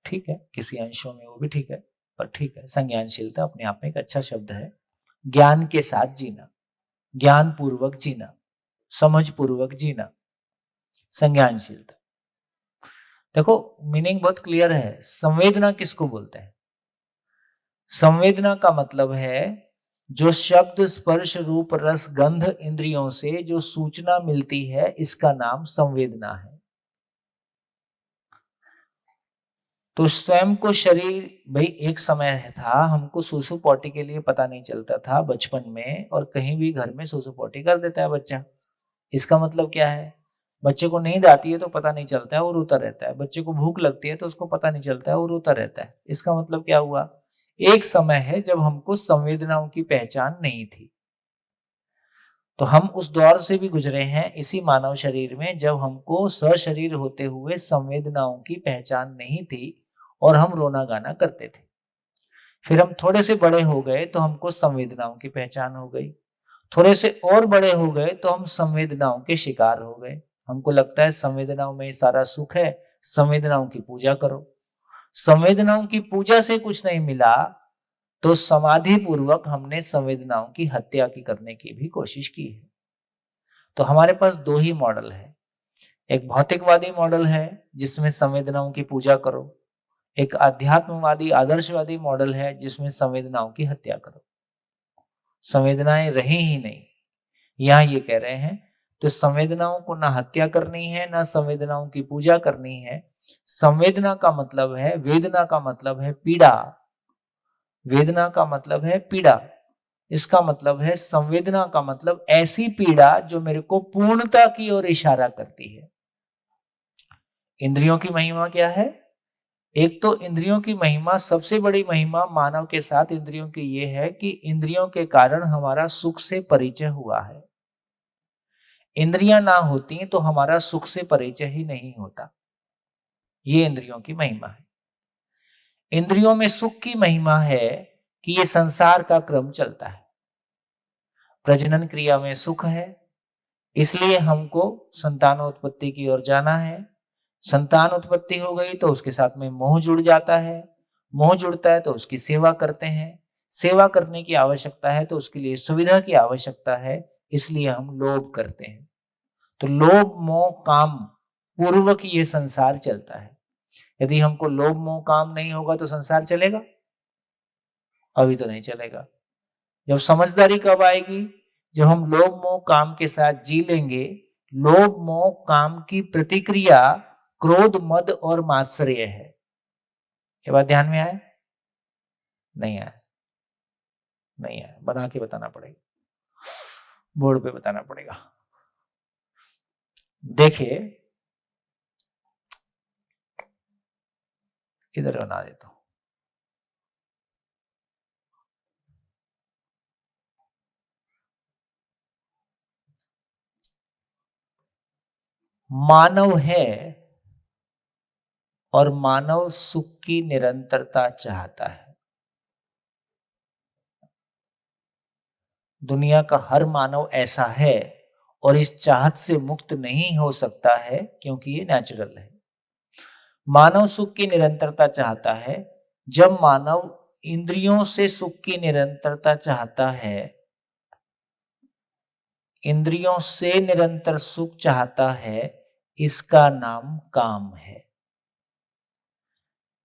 ठीक है, किसी अंशों में वो भी ठीक है, पर ठीक है, संज्ञानशीलता अपने आप में एक अच्छा शब्द है। ज्ञान के साथ जीना, ज्ञान पूर्वक जीना, समझ पूर्वक जीना, संज्ञानशीलता। देखो मीनिंग बहुत क्लियर है। संवेदना किसको बोलते हैं? संवेदना का मतलब है जो शब्द, स्पर्श, रूप, रस, गंध इंद्रियों से जो सूचना मिलती है, इसका नाम संवेदना है। तो स्वयं को शरीर, भाई एक समय था हमको सूसू पॉटी के लिए पता नहीं चलता था बचपन में, और कहीं भी घर में सूसू पॉटी कर देता है बच्चा। इसका मतलब क्या है? बच्चे को नींद आती है तो पता नहीं चलता है, वो रोता रहता है। बच्चे को भूख लगती है तो उसको पता नहीं चलता है, वो रोता रहता है। इसका मतलब क्या हुआ? एक समय है जब हमको संवेदनाओं की पहचान नहीं थी। तो हम उस दौर से भी गुजरे हैं इसी मानव शरीर में, जब हमको सशरीर होते हुए संवेदनाओं की पहचान नहीं थी और हम रोना गाना करते थे। फिर हम थोड़े से बड़े हो गए तो हमको संवेदनाओं की पहचान हो गई। थोड़े से और बड़े हो गए तो हम संवेदनाओं के शिकार हो गए। हमको लगता है संवेदनाओं में सारा सुख है, संवेदनाओं की पूजा करो। संवेदनाओं की पूजा से कुछ नहीं मिला तो समाधि पूर्वक हमने संवेदनाओं की हत्या की करने की भी कोशिश की है। तो हमारे पास दो ही मॉडल है। एक भौतिकवादी मॉडल है जिसमें संवेदनाओं की पूजा करो, एक आध्यात्मवादी आदर्शवादी मॉडल है जिसमें संवेदनाओं की हत्या करो। संवेदनाएं रही ही नहीं, यहां ये कह रहे हैं। तो संवेदनाओं को ना हत्या करनी है, ना संवेदनाओं की पूजा करनी है। संवेदना का मतलब है, वेदना का मतलब है पीड़ा। वेदना का मतलब है पीड़ा। इसका मतलब है, संवेदना का मतलब ऐसी पीड़ा जो मेरे को पूर्णता की ओर इशारा करती है। इंद्रियों की महिमा क्या है? एक तो इंद्रियों की महिमा, सबसे बड़ी महिमा मानव के साथ इंद्रियों की ये है कि इंद्रियों के कारण हमारा सुख से परिचय हुआ है। इंद्रियां ना होती तो हमारा सुख से परिचय ही नहीं होता। ये इंद्रियों की महिमा है। इंद्रियों में सुख की महिमा है कि ये संसार का क्रम चलता है। प्रजनन क्रिया में सुख है, इसलिए हमको संतानोत्पत्ति की ओर जाना है। संतान उत्पत्ति हो गई तो उसके साथ में मोह जुड़ जाता है। मोह जुड़ता है तो उसकी सेवा करते हैं। सेवा करने की आवश्यकता है तो उसके लिए सुविधा की आवश्यकता है, इसलिए हम लोभ करते हैं। तो लोभ मोह काम पूर्वक ये संसार चलता है। यदि हमको लोभ मोह काम नहीं होगा तो संसार चलेगा? अभी तो नहीं चलेगा। जब समझदारी कब आएगी? जब हम लोभ मोह काम के साथ जी लेंगे। लोभ मोह काम की प्रतिक्रिया क्रोध, मद और मात्सर्य है। ये बात ध्यान में आए? नहीं आए? नहीं आए, बना के बताना पड़ेगा, बोर्ड पे बताना पड़ेगा। देखिए इधर बना देता हूं। मानव है और मानव सुख की निरंतरता चाहता है। दुनिया का हर मानव ऐसा है और इस चाहत से मुक्त नहीं हो सकता है क्योंकि ये नेचुरल है। मानव सुख की निरंतरता चाहता है। जब मानव इंद्रियों से सुख की निरंतरता चाहता है, इंद्रियों से निरंतर सुख चाहता है, इसका नाम काम है।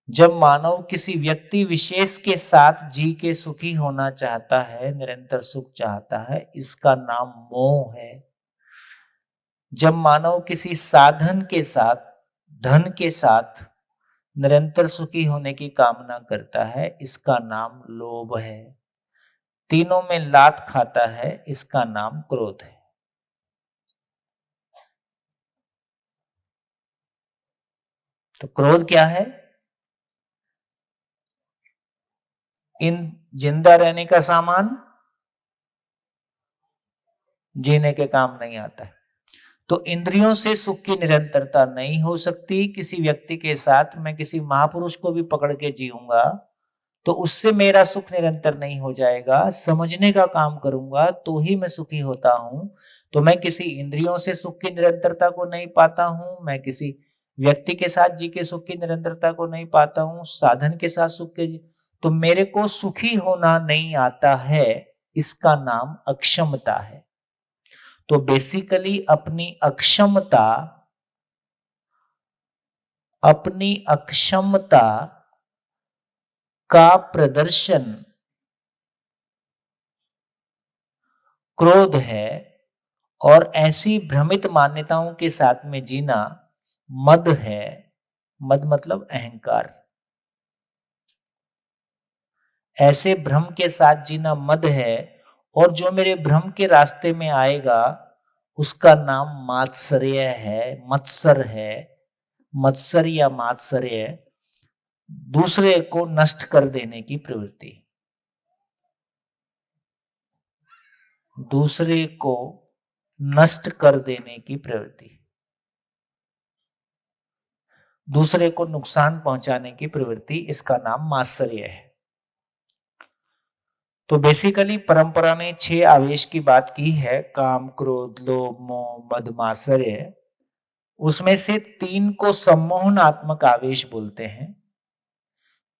जब मानव किसी व्यक्ति विशेष के साथ जी के सुखी होना चाहता है, निरंतर सुख चाहता है, इसका नाम मोह है। जब मानव किसी साधन के साथ, धन के साथ निरंतर सुखी होने की कामना करता है, इसका नाम लोभ है। तीनों में लात खाता है, इसका नाम क्रोध है। तो क्रोध क्या है? इन जिंदा रहने का सामान जीने के काम नहीं आता है। तो इंद्रियों से सुख की निरंतरता नहीं हो सकती। किसी व्यक्ति के साथ मैं किसी महापुरुष को भी पकड़ के जीऊंगा तो उससे मेरा सुख निरंतर नहीं हो जाएगा। समझने का काम करूंगा तो ही मैं सुखी होता हूं। तो मैं किसी इंद्रियों से सुख की निरंतरता को नहीं पाता हूं, मैं किसी व्यक्ति के साथ जी के सुख की निरंतरता को नहीं पाता हूं, साधन के साथ सुख के, तो मेरे को सुखी होना नहीं आता है। इसका नाम अक्षमता है। तो बेसिकली अपनी अक्षमता का प्रदर्शन क्रोध है और ऐसी भ्रमित मान्यताओं के साथ में जीना मद है। मद मतलब अहंकार। ऐसे भ्रम के साथ जीना मद है और जो मेरे भ्रम के रास्ते में आएगा उसका नाम मात्सर्य है, मत्सर है। मत्सर या मात्सर्य, दूसरे को नष्ट कर देने की प्रवृत्ति। दूसरे को नष्ट कर देने की प्रवृत्ति, दूसरे को नुकसान पहुंचाने की प्रवृत्ति, इसका नाम मात्सर्य है। तो बेसिकली परंपरा ने 6 आवेश की बात की है, काम, क्रोध, लोभ, मोह, मद, मात्सर्य। उसमें से 3 को सम्मोहनात्मक आवेश बोलते हैं,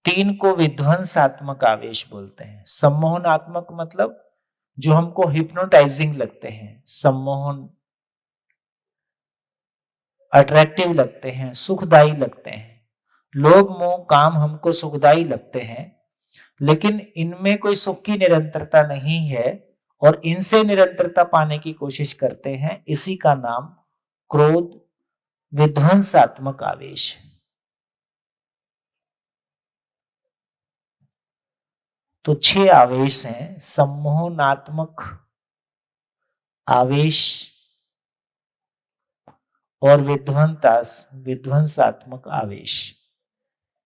3 को विध्वंसात्मक आवेश बोलते हैं। सम्मोहनात्मक मतलब जो हमको हिप्नोटाइजिंग लगते हैं, सम्मोहन अट्रैक्टिव लगते हैं, सुखदायी लगते हैं। लोभ, मोह, काम हमको सुखदायी लगते हैं, लेकिन इनमें कोई सुख की निरंतरता नहीं है और इनसे निरंतरता पाने की कोशिश करते हैं। इसी का नाम क्रोध, विध्वंसात्मक आवेश है। तो 6 आवेश हैं, सम्मोहनात्मक आवेश और विध्वंसात्मक आवेश।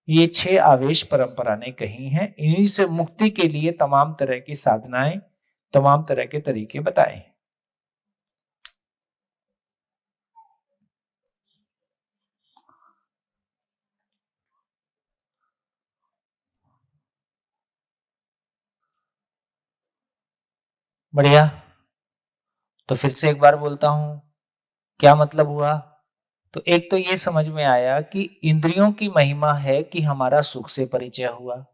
ये 6 आवेश परंपरा ने कही हैं। इन्हीं से मुक्ति के लिए तमाम तरह की साधनाएं, तमाम तरह के तरीके बताए। बढ़िया। तो फिर से एक बार बोलता हूं, क्या मतलब हुआ? तो एक तो ये समझ में आया कि इंद्रियों की महिमा है कि हमारा सुख से परिचय हुआ।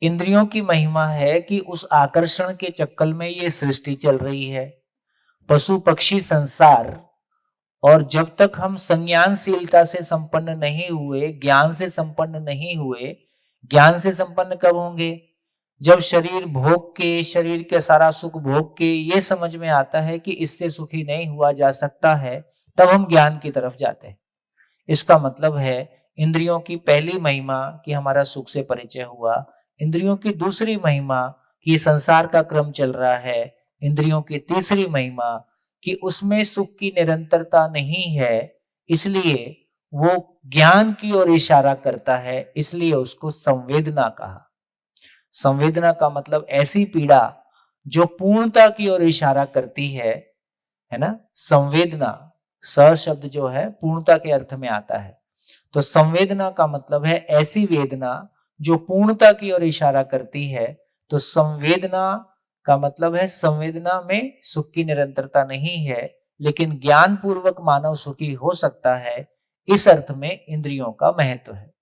इंद्रियों की महिमा है कि उस आकर्षण के चक्कर में ये सृष्टि चल रही है, पशु पक्षी संसार। और जब तक हम संज्ञानशीलता से संपन्न नहीं हुए, ज्ञान से संपन्न नहीं हुए, ज्ञान से संपन्न कब होंगे? जब शरीर भोग के, शरीर के सारा सुख भोग के ये समझ में आता है कि इससे सुखी नहीं हुआ जा सकता है, तब हम ज्ञान की तरफ जाते हैं। इसका मतलब है इंद्रियों की पहली महिमा कि हमारा सुख से परिचय हुआ, इंद्रियों की दूसरी महिमा कि संसार का क्रम चल रहा है, इंद्रियों की तीसरी महिमा कि उसमें सुख की निरंतरता नहीं है, इसलिए वो ज्ञान की ओर इशारा करता है, इसलिए उसको संवेदना कहा। संवेदना का मतलब ऐसी पीड़ा जो पूर्णता की ओर इशारा करती है ना। संवेदना, स शब्द जो है पूर्णता के अर्थ में आता है। तो संवेदना का मतलब है ऐसी वेदना जो पूर्णता की ओर इशारा करती है। तो संवेदना का मतलब है संवेदना में सुख की निरंतरता नहीं है, लेकिन ज्ञान पूर्वक मानव सुखी हो सकता है। इस अर्थ में इंद्रियों का महत्व है।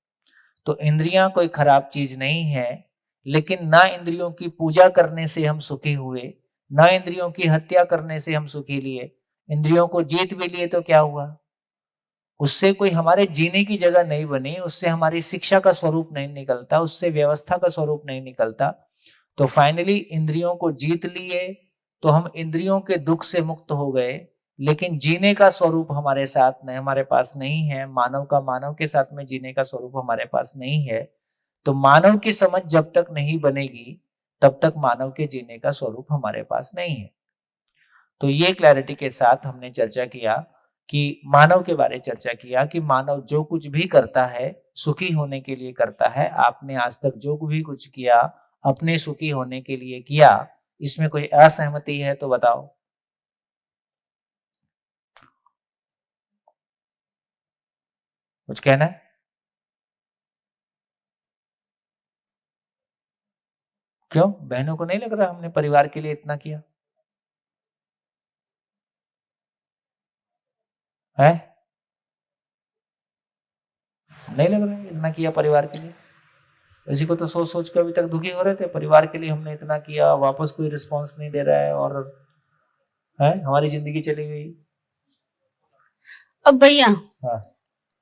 तो इंद्रियां कोई खराब चीज नहीं है, लेकिन ना इंद्रियों की पूजा करने से हम सुखी हुए, ना इंद्रियों की हत्या करने से हम सुखी लिए। इंद्रियों को जीत भी लिए तो क्या हुआ? उससे कोई हमारे जीने की जगह नहीं बनी, उससे हमारी शिक्षा का स्वरूप नहीं निकलता, उससे व्यवस्था का स्वरूप नहीं निकलता। तो फाइनली इंद्रियों को जीत लिए तो हम इंद्रियों के दुख से मुक्त हो गए, लेकिन जीने का स्वरूप हमारे साथ नहीं, हमारे पास नहीं है। मानव का मानव के साथ में जीने का स्वरूप हमारे पास नहीं है। तो मानव की समझ जब तक नहीं बनेगी तब तक मानव के जीने का स्वरूप हमारे पास नहीं है। तो ये क्लैरिटी के साथ हमने चर्चा किया कि मानव के बारे में चर्चा किया कि मानव जो कुछ भी करता है सुखी होने के लिए करता है। आपने आज तक जो भी कुछ किया अपने सुखी होने के लिए किया। इसमें कोई असहमति है तो बताओ। कुछ कहना है? क्यों बहनों को नहीं लग रहा हमने परिवार के लिए इतना किया है? नहीं लग रहा है इतना किया परिवार के लिए? इसी को तो सोच सोच कर अभी तक दुखी हो रहे थे। परिवार के लिए हमने इतना किया, वापस कोई रिस्पांस नहीं दे रहा है और है हमारी जिंदगी चली गई। अब भैया, हाँ।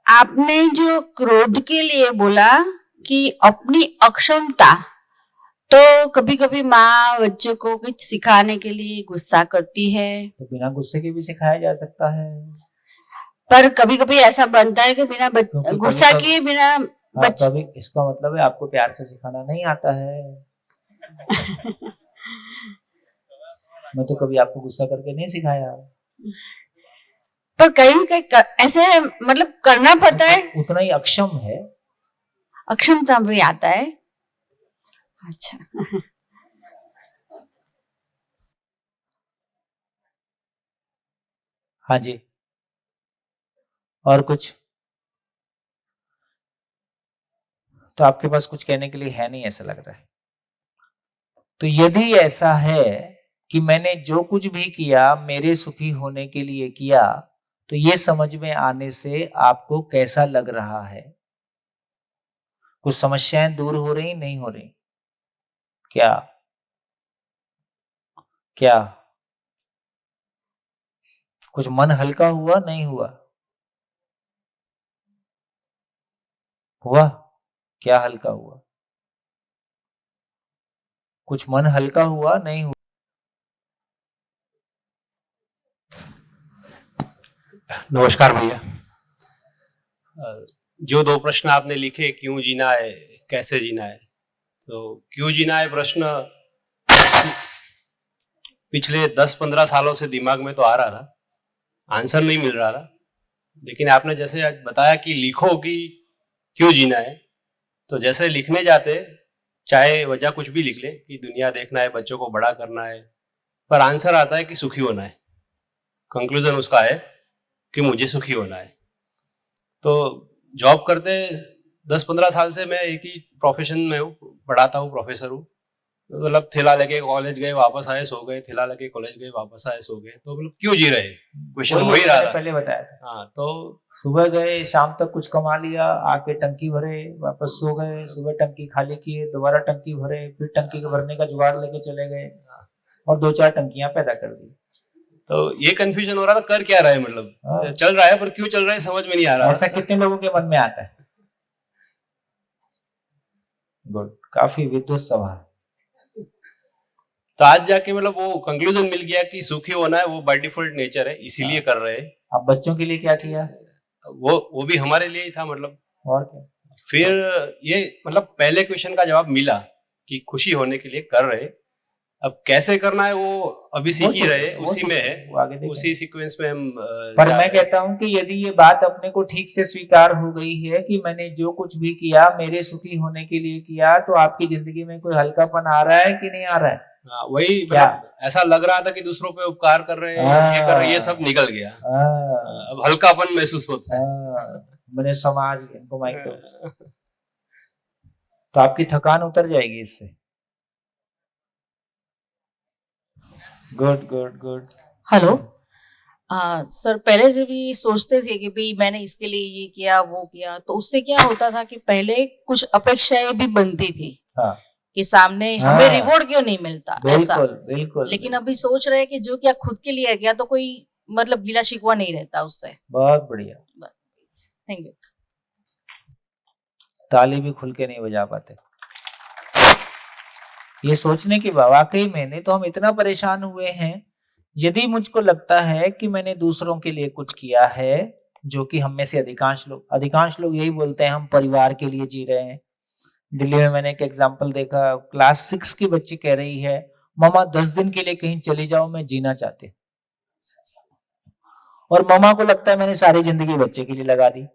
आपने जो क्रोध के लिए बोला कि अपनी अक्षमता, तो कभी कभी माँ बच्चों को कुछ सिखाने के लिए गुस्सा करती है, तो बिना गुस्से के भी सिखाया जा सकता है। पर कभी कभी ऐसा बनता है कि बिना क्योंकि गुस्सा कभी- किए बिना हाँ, कभी इसका मतलब है आपको प्यार से सिखाना नहीं आता है। मैं तो कभी आपको गुस्सा करके नहीं सिखाया। पर कहीं कहीं ऐसे मतलब करना पड़ता है, उतना ही अक्षम है। अक्षमता भी आता है। अच्छा। हाँ जी, और कुछ? तो आपके पास कुछ कहने के लिए है नहीं ऐसा लग रहा है। तो यदि ऐसा है कि मैंने जो कुछ भी किया मेरे सुखी होने के लिए किया, तो ये समझ में आने से आपको कैसा लग रहा है? कुछ समस्याएं दूर हो रही नहीं हो रही? क्या क्या कुछ मन हल्का हुआ नहीं हुआ? हुआ? क्या हल्का हुआ? कुछ मन हल्का हुआ नहीं हुआ? नमस्कार भैया। जो दो प्रश्न आपने लिखे, क्यों जीना है, कैसे जीना है, तो क्यों जीना है प्रश्न पिछले 10-15 सालों से दिमाग में तो आ रहा था, आंसर नहीं मिल रहा था। लेकिन आपने जैसे आज बताया कि लिखो कि क्यों जीना है, तो जैसे लिखने जाते, चाहे वजह कुछ भी लिख ले कि दुनिया देखना है, बच्चों को बड़ा करना है, पर आंसर आता है कि सुखी होना है। कंक्लूजन उसका है कि मुझे सुखी होना है। तो जॉब करते 10-15 साल से मैं एक ही प्रोफेशन में हूँ, पढ़ाता हूँ, प्रोफेसर हूँ। मतलब थैला लेके कॉलेज गए, वापस आए, सो गए, थैला लेके कॉलेज गए, वापस आए, सो गए। तो मतलब क्यों जी रहे, क्वेश्चन हो ही रहा था। पहले बताया था। हाँ, तो सुबह गए, शाम तक कुछ कमा लिया, आके टंकी भरे, वापस सो गए, सुबह टंकी खाली किए, दोबारा टंकी भरे, फिर टंकी के भरने का जुगाड़ लेके चले गए और 2-4 टंकियां पैदा कर दी। तो ये कंफ्यूजन हो रहा था, कर क्या रहा है, मतलब चल रहा है पर क्यों चल रहा है समझ में नहीं आ रहा। ऐसा कितने लोगों के मन में आता है? गुड, काफी विद्वत सवाल। तो आज जाके मतलब वो कंक्लूजन मिल गया कि सुखी होना है, वो बाय डिफॉल्ट नेचर है, इसीलिए कर रहे हैं। अब बच्चों के लिए क्या किया? वो भी हमारे लिए ही था, मतलब। और क्या? फिर ये मतलब पहले क्वेश्चन का जवाब मिला कि खुशी होने के लिए कर रहे। अब कैसे करना है वो अभी सीख ही रहे, उसी में है, उसी सीक्वेंस में हम पर मैं कहता हूं कि यदि ये बात अपने को ठीक से स्वीकार हो गई है कि मैंने जो कुछ भी किया मेरे सुखी होने के लिए किया, तो आपकी जिंदगी में कोई हल्कापन आ रहा है कि नहीं आ रहा है? हाँ, वही क्या? मतलब ऐसा लग रहा था कि दूसरों पे उपकार कर रहे हैं, ये कर रहे हैं, ये सब निकल गया। अब हल्कापन महसूस होता है। मैंने समाज इनको माइक तो आपकी थकान उतर जाएगी इससे। Good good good. Hello. Sir, पहले जब ये सोचते थे कि भाई मैंने इसके लिए ये किया वो किया, तो उससे क्या होता था कि पहले कुछ अपेक्षाएं भी बनती थी हाँ कि सामने हाँ। हमें रिवॉर्ड क्यों नहीं मिलता, ऐसा। बिल्कुल बिल्कुल। लेकिन अभी सोच रहे हैं कि जो क्या खुद के लिए किया तो कोई मतलब गिला शिकवा नहीं रहता उससे। बहुत बढ़िया। Thank you. ताली भी खुल के नहीं बजा पाते। ये सोचने की वाकई में नहीं तो हम इतना परेशान हुए हैं। यदि मुझको लगता है कि मैंने दूसरों के लिए कुछ किया है, जो कि हम में से अधिकांश लोग यही बोलते हैं हम परिवार के लिए जी रहे हैं। दिल्ली में मैंने एक एग्जाम्पल देखा, क्लास 6 की बच्ची कह रही है मामा 10 दिन के लिए कहीं चली जाओ, मैं जीना चाहती हूं। और मामा को लगता है मैंने सारी जिंदगी बच्चे के लिए लगा दी।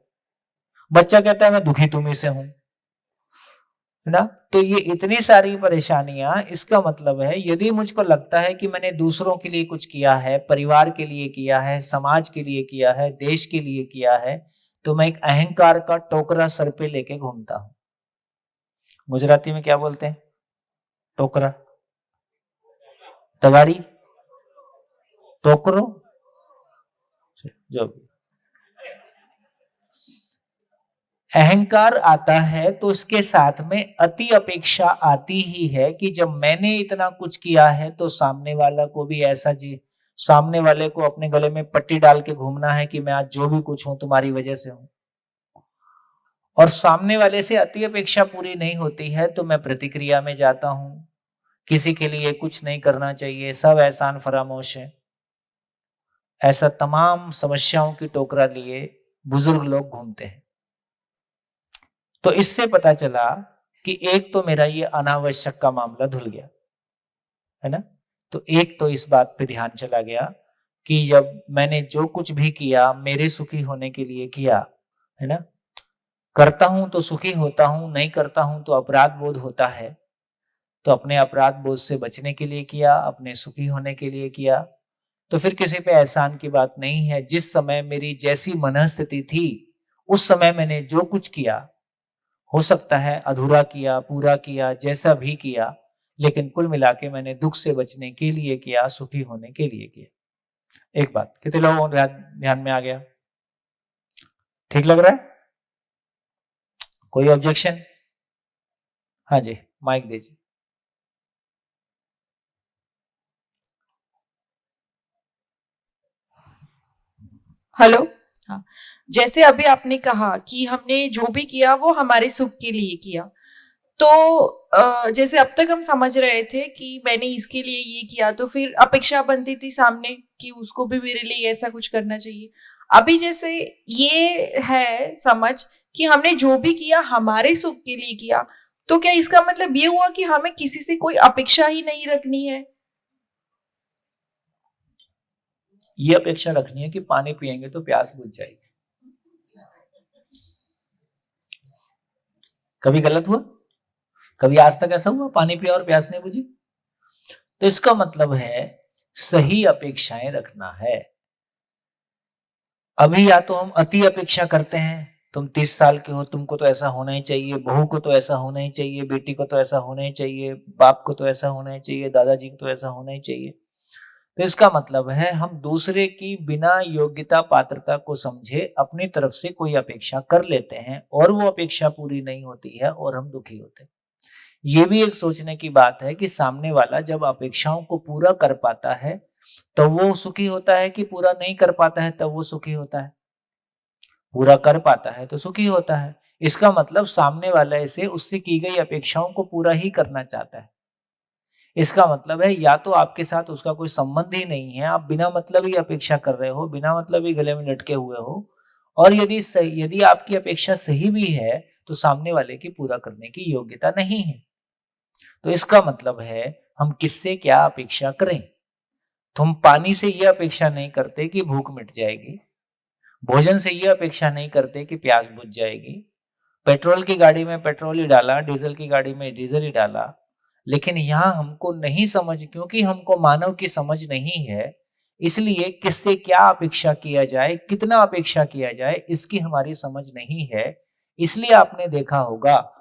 बच्चा कहता है मैं दुखी तुम्ही से हूं, है ना। तो ये इतनी सारी परेशानियां, इसका मतलब है यदि मुझको लगता है कि मैंने दूसरों के लिए कुछ किया है, परिवार के लिए किया है, समाज के लिए किया है, देश के लिए किया है, तो मैं एक अहंकार का टोकरा सर पे लेके घूमता हूं। गुजराती में क्या बोलते हैं? टोकरा, तगाड़ी, टोकरो, जो भी। अहंकार आता है तो इसके साथ में अति अपेक्षा आती ही है कि जब मैंने इतना कुछ किया है तो सामने वाला को भी ऐसा सामने वाले को अपने गले में पट्टी डाल के घूमना है कि मैं आज जो भी कुछ हूं तुम्हारी वजह से हूं। और सामने वाले से अति अपेक्षा पूरी नहीं होती है तो मैं प्रतिक्रिया में जाता हूं, किसी के लिए कुछ नहीं करना चाहिए, सब एहसान फरामोश है। ऐसा तमाम समस्याओं की टोकरा लिए बुजुर्ग लोग घूमते हैं। तो इससे पता चला कि एक तो मेरा ये अनावश्यक का मामला धुल गया, है ना। तो एक तो इस बात पे ध्यान चला गया कि जब मैंने जो कुछ भी किया मेरे सुखी होने के लिए किया, है ना। करता हूं तो सुखी होता हूं, नहीं करता हूं तो अपराध बोध होता है। तो अपने अपराध बोध से बचने के लिए किया, अपने सुखी होने के लिए किया। तो फिर किसी पे एहसान की बात नहीं है। जिस समय मेरी जैसी मनस्थिति थी उस समय मैंने जो कुछ किया, हो सकता है अधूरा किया, पूरा किया, जैसा भी किया, लेकिन कुल मिला के मैंने दुख से बचने के लिए किया, सुखी होने के लिए किया। एक बात कितने लोगों को ध्यान में आ गया? ठीक लग रहा है? कोई ऑब्जेक्शन? हाँ जी, माइक दीजिए। हेलो। हाँ, जैसे अभी आपने कहा कि हमने जो भी किया वो हमारे सुख के लिए किया, तो जैसे अब तक हम समझ रहे थे कि मैंने इसके लिए ये किया, तो फिर अपेक्षा बनती थी सामने कि उसको भी मेरे लिए ऐसा कुछ करना चाहिए। अभी जैसे ये है समझ कि हमने जो भी किया हमारे सुख के लिए किया, तो क्या इसका मतलब ये हुआ कि हमें किसी से कोई अपेक्षा ही नहीं रखनी है? ये अपेक्षा रखनी है कि पानी पिएंगे तो प्यास बुझ जाएगी। कभी गलत हुआ? कभी आज तक ऐसा हुआ पानी पिया और प्यास नहीं बुझी? तो इसका मतलब है सही अपेक्षाएं रखना है। अभी या तो हम अति अपेक्षा करते हैं, तुम 30 साल के हो, तुमको तो ऐसा होना ही चाहिए, बहू को तो ऐसा होना ही चाहिए, बेटी को तो ऐसा होना ही चाहिए, बाप को तो ऐसा होना ही चाहिए, दादाजी को तो ऐसा होना ही चाहिए। तो इसका मतलब है हम दूसरे की बिना योग्यता पात्रता को समझे अपनी तरफ से कोई अपेक्षा कर लेते हैं और वो अपेक्षा पूरी नहीं होती है और हम दुखी होते हैं। ये भी एक सोचने की बात है कि सामने वाला जब अपेक्षाओं को पूरा कर पाता है तो वो सुखी होता है कि पूरा नहीं कर पाता है तब वो सुखी होता है? पूरा कर पाता है तो सुखी होता है। इसका मतलब सामने वाले से उससे की गई अपेक्षाओं को पूरा ही करना चाहता है। इसका मतलब है या तो आपके साथ उसका कोई संबंध ही नहीं है, आप बिना मतलब ही अपेक्षा कर रहे हो, बिना मतलब ही गले में लटके हुए हो, और यदि आपकी अपेक्षा सही भी है तो सामने वाले की पूरा करने की योग्यता नहीं है। तो इसका मतलब है हम किससे क्या अपेक्षा करें। तुम पानी से यह अपेक्षा नहीं करते कि भूख मिट जाएगी, भोजन से यह अपेक्षा नहीं करते कि प्यास बुझ जाएगी, पेट्रोल की गाड़ी में पेट्रोल ही डाला, डीजल की गाड़ी में डीजल ही डाला, लेकिन यहाँ हमको नहीं समझ, क्योंकि हमको मानव की समझ नहीं है, इसलिए किससे क्या अपेक्षा किया जाए, कितना अपेक्षा किया जाए, इसकी हमारी समझ नहीं है। इसलिए आपने देखा होगा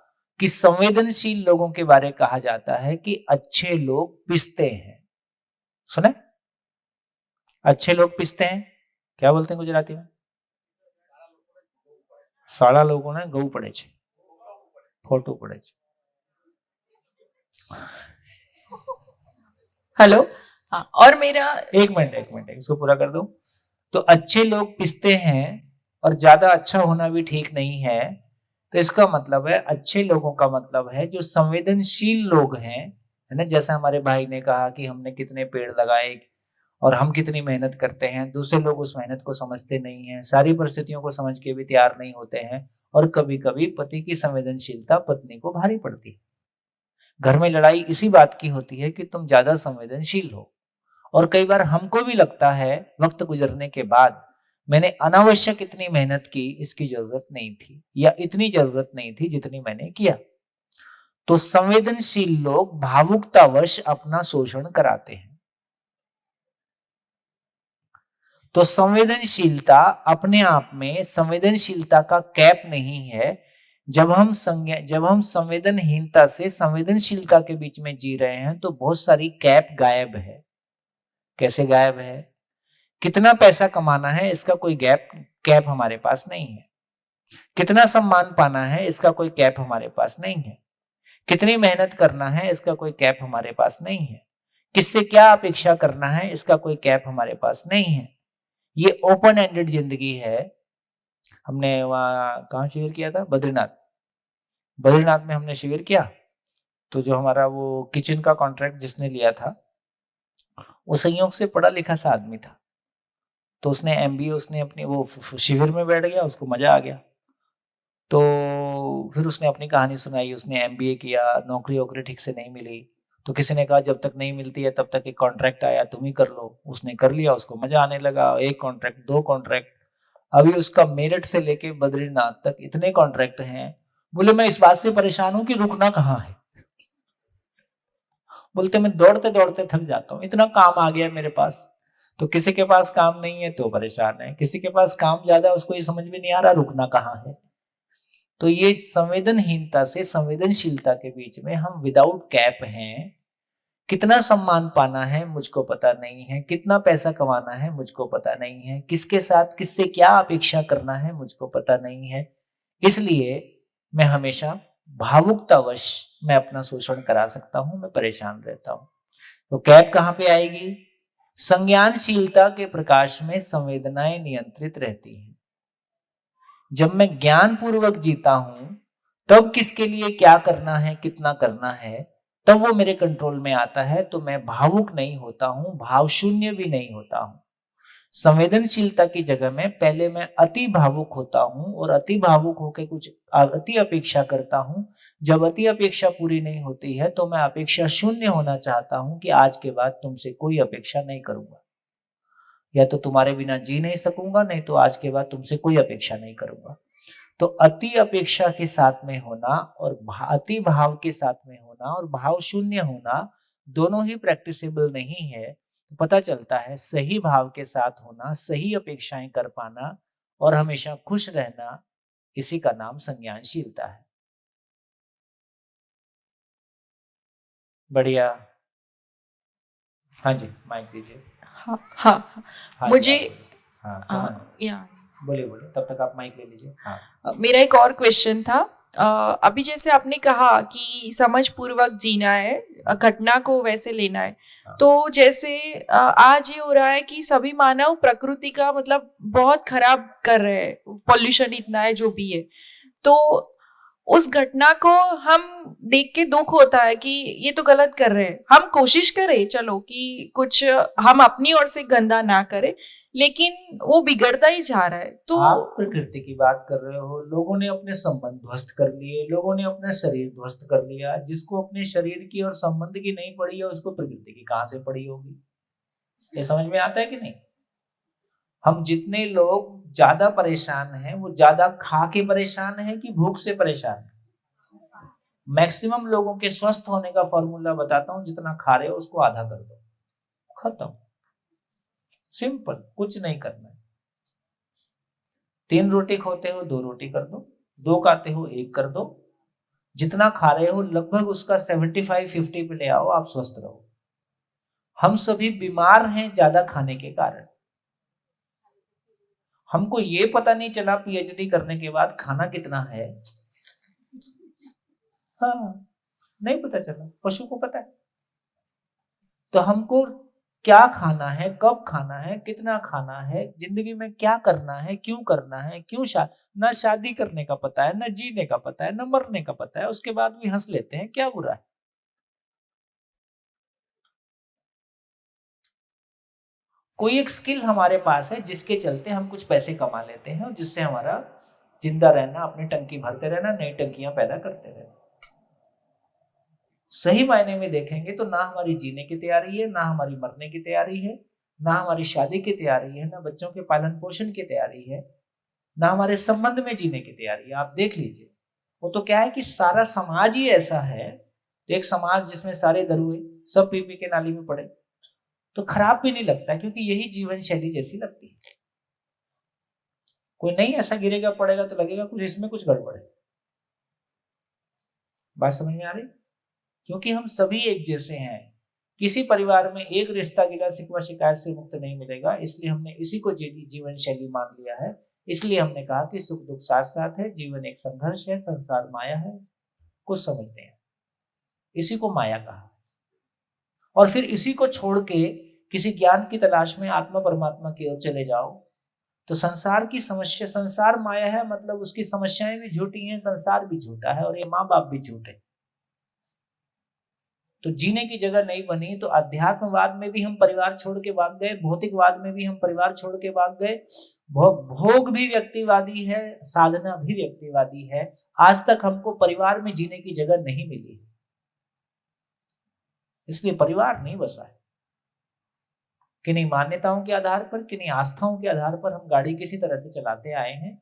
कि संवेदनशील लोगों के बारे में कहा जाता है कि अच्छे लोग पिसते हैं। सुने? अच्छे लोग पिसते हैं, क्या बोलते हैं गुजराती में? साड़ा लोगों ने गऊ पड़े छे, खोटू पड़े छे। हेलो। हाँ, और मेरा एक मिनट इसको पूरा कर दो। तो अच्छे लोग पिसते हैं और ज्यादा अच्छा होना भी ठीक नहीं है। तो इसका मतलब है, अच्छे लोगों का मतलब है जो संवेदनशील लोग हैं, है ना। जैसा हमारे भाई ने कहा कि हमने कितने पेड़ लगाए और हम कितनी मेहनत करते हैं, दूसरे लोग उस मेहनत को समझते नहीं हैं, सारी परिस्थितियों को समझ के भी तैयार नहीं होते हैं, और कभी कभी पति की संवेदनशीलता पत्नी को भारी पड़ती है। घर में लड़ाई इसी बात की होती है कि तुम ज्यादा संवेदनशील हो। और कई बार हमको भी लगता है वक्त गुजरने के बाद, मैंने अनावश्यक इतनी मेहनत की, इसकी जरूरत नहीं थी, या इतनी जरूरत नहीं थी जितनी मैंने किया। तो संवेदनशील लोग भावुकतावश अपना शोषण कराते हैं। तो संवेदनशीलता अपने आप में संवेदनशीलता का कैप नहीं है। जब हम संवेदनहीनता से संवेदनशीलता के बीच में जी रहे हैं तो बहुत सारी कैप गायब है। कैसे गायब है? कितना पैसा कमाना है, इसका कोई कैप हमारे पास नहीं है। कितना सम्मान पाना है, इसका कोई कैप हमारे पास नहीं है। कितनी मेहनत करना है, इसका कोई कैप हमारे पास नहीं है। किससे क्या अपेक्षा करना है, इसका कोई कैप हमारे पास नहीं है। ये ओपन एंडेड जिंदगी है। हमने वहाँ कहाँ शिविर किया था? बद्रीनाथ में हमने शिविर किया। तो जो हमारा वो किचन का कॉन्ट्रैक्ट जिसने लिया था, वो संयोग से पढ़ा लिखा सा आदमी था। तो उसने एमबीए, उसने अपनी वो शिविर में बैठ गया, उसको मजा आ गया। तो फिर उसने अपनी कहानी सुनाई। उसने एमबीए किया, नौकरी वोकरी ठीक से नहीं मिली। तो किसी ने कहा जब तक नहीं मिलती है तब तक एक कॉन्ट्रैक्ट आया, तुम ही कर लो। उसने कर लिया, उसको मजा आने लगा। एक कॉन्ट्रैक्ट, 2 कॉन्ट्रैक्ट, अभी उसका मेरठ से लेके बद्रीनाथ तक इतने कॉन्ट्रैक्ट हैं। बोले मैं इस बात से परेशान हूं कि रुकना कहाँ है। बोलते मैं दौड़ते दौड़ते थक जाता हूँ, इतना काम आ गया मेरे पास। तो किसी के पास काम नहीं है तो परेशान है, किसी के पास काम ज्यादा है, उसको ये समझ में नहीं आ रहा रुकना कहाँ है। तो ये संवेदनहीनता से संवेदनशीलता के बीच में हम विदाउट कैप हैं। कितना सम्मान पाना है मुझको पता नहीं है, कितना पैसा कमाना है मुझको पता नहीं है, किसके साथ किससे क्या अपेक्षा करना है मुझको पता नहीं है। इसलिए मैं हमेशा भावुकतावश मैं अपना शोषण करा सकता हूं, मैं परेशान रहता हूं। तो कैप कहां पे आएगी? संज्ञानशीलता के प्रकाश में संवेदनाएं नियंत्रित रहती हैं। जब मैं ज्ञान पूर्वक जीता हूं तब किसके लिए क्या करना है, कितना करना है, तब वो मेरे कंट्रोल में आता है। तो मैं भावुक नहीं होता हूं, भाव शून्य भी नहीं होता हूं। संवेदनशीलता की जगह में पहले मैं अति भावुक होता हूं और अति भावुक होकर कुछ अति अपेक्षा करता हूं। जब अति अपेक्षा पूरी नहीं होती है तो मैं अपेक्षा शून्य होना चाहता हूं कि आज के बाद तुमसे कोई अपेक्षा नहीं करूंगा, या तो तुम्हारे बिना जी नहीं सकूंगा, नहीं तो आज के बाद तुमसे कोई अपेक्षा नहीं करूंगा। तो अति अपेक्षा के साथ में होना और अति भाव के साथ में होना और भाव शून्य होना दोनों ही प्रैक्टिसेबल नहीं है। तो पता चलता है सही भाव के साथ होना, सही अपेक्षाएं कर पाना और हमेशा खुश रहना, इसी का नाम संज्ञानशीलता है। बढ़िया। हाँ जी, माइक दीजिए। हाँ हाँ, हाँ मुझे जी, हाँ या बोलिए तब तक आप माइक ले लीजिए। हाँ मेरा एक और क्वेश्चन था। अभी जैसे आपने कहा कि समझ पूर्वक जीना है, घटना को वैसे लेना है, तो जैसे आज ये हो रहा है कि सभी मानव प्रकृति का मतलब बहुत खराब कर रहे हैं, पॉल्यूशन इतना है जो भी है, तो उस घटना को हम देख के दुख होता है कि ये तो गलत कर रहे हैं। हम कोशिश करें चलो कि कुछ हम अपनी ओर से गंदा ना करें, लेकिन वो बिगड़ता ही जा रहा है। तो आप प्रकृति की बात कर रहे हो। लोगों ने अपने संबंध ध्वस्त कर लिए, लोगों ने अपना शरीर ध्वस्त कर लिया। जिसको अपने शरीर की और संबंध की नहीं पड़ी है उसको प्रकृति की कहां से पड़ी होगी? ये समझ में आता है कि नहीं? हम जितने लोग ज्यादा परेशान हैं वो ज्यादा खा के परेशान हैं कि भूख से परेशान है? मैक्सिमम लोगों के स्वस्थ होने का फॉर्मूला बताता हूं, जितना खा रहे हो उसको आधा कर दो, खत्म, सिंपल, कुछ नहीं करना है। 3 रोटी खाते हो 2 रोटी कर दो, 2 खाते हो 1 कर दो, जितना खा रहे हो लगभग उसका 75-50 पे ले आओ, आप स्वस्थ रहो। हम सभी बीमार हैं ज्यादा खाने के कारण। हमको ये पता नहीं चला पीएचडी करने के बाद खाना कितना है, हाँ, नहीं पता चला, पशु को पता है। तो हमको क्या खाना है, कब खाना है, कितना खाना है, जिंदगी में क्या करना है, क्यों ना शादी करने का पता है, ना जीने का पता है, ना मरने का पता है, उसके बाद भी हंस लेते हैं, क्या बुरा है। कोई एक स्किल हमारे पास है जिसके चलते हम कुछ पैसे कमा लेते हैं और जिससे हमारा जिंदा रहना, अपनी टंकी भरते रहना, नई टंकियां पैदा करते रहना। सही मायने में देखेंगे तो ना हमारी जीने की तैयारी है, ना हमारी मरने की तैयारी है, ना हमारी शादी की तैयारी है, ना बच्चों के पालन पोषण की तैयारी है, ना हमारे संबंध में जीने की तैयारी है। आप देख लीजिए, वो तो क्या है कि सारा समाज ही ऐसा है। तो एक समाज जिसमें सारे दरुए सब पी पी के नाली में पड़े तो खराब भी नहीं लगता, क्योंकि यही जीवन शैली जैसी लगती है। कोई नहीं ऐसा गिरेगा पड़ेगा तो लगेगा कुछ इसमें कुछ गड़बड़ है। बात समझ में आ रही? क्योंकि हम सभी एक जैसे हैं। किसी परिवार में एक रिश्ता गिला शिकवा शिकायत से मुक्त नहीं मिलेगा, इसलिए हमने इसी को जीवन शैली मान लिया है। इसलिए हमने कहा कि सुख दुख साथ साथ है, जीवन एक संघर्ष है, संसार माया है। कुछ समझते हैं, इसी को माया कहा। और फिर इसी को छोड़ के किसी ज्ञान की तलाश में आत्मा परमात्मा की ओर चले जाओ तो संसार की समस्या, संसार माया है मतलब उसकी समस्याएं भी झूठी हैं, संसार भी झूठा है और ये माँ बाप भी झूठे। तो जीने की जगह नहीं बनी तो अध्यात्मवाद में भी हम परिवार छोड़ के भाग गए, भौतिकवाद में भी हम परिवार छोड़ के भाग गए। भोग भी व्यक्तिवादी है, साधना भी व्यक्तिवादी है। आज तक हमको परिवार में जीने की जगह नहीं मिली, इसलिए परिवार नहीं बसा है। किन्हीं मान्यताओं के आधार पर, किन्हीं आस्थाओं के आधार पर हम गाड़ी किसी तरह से चलाते आए हैं।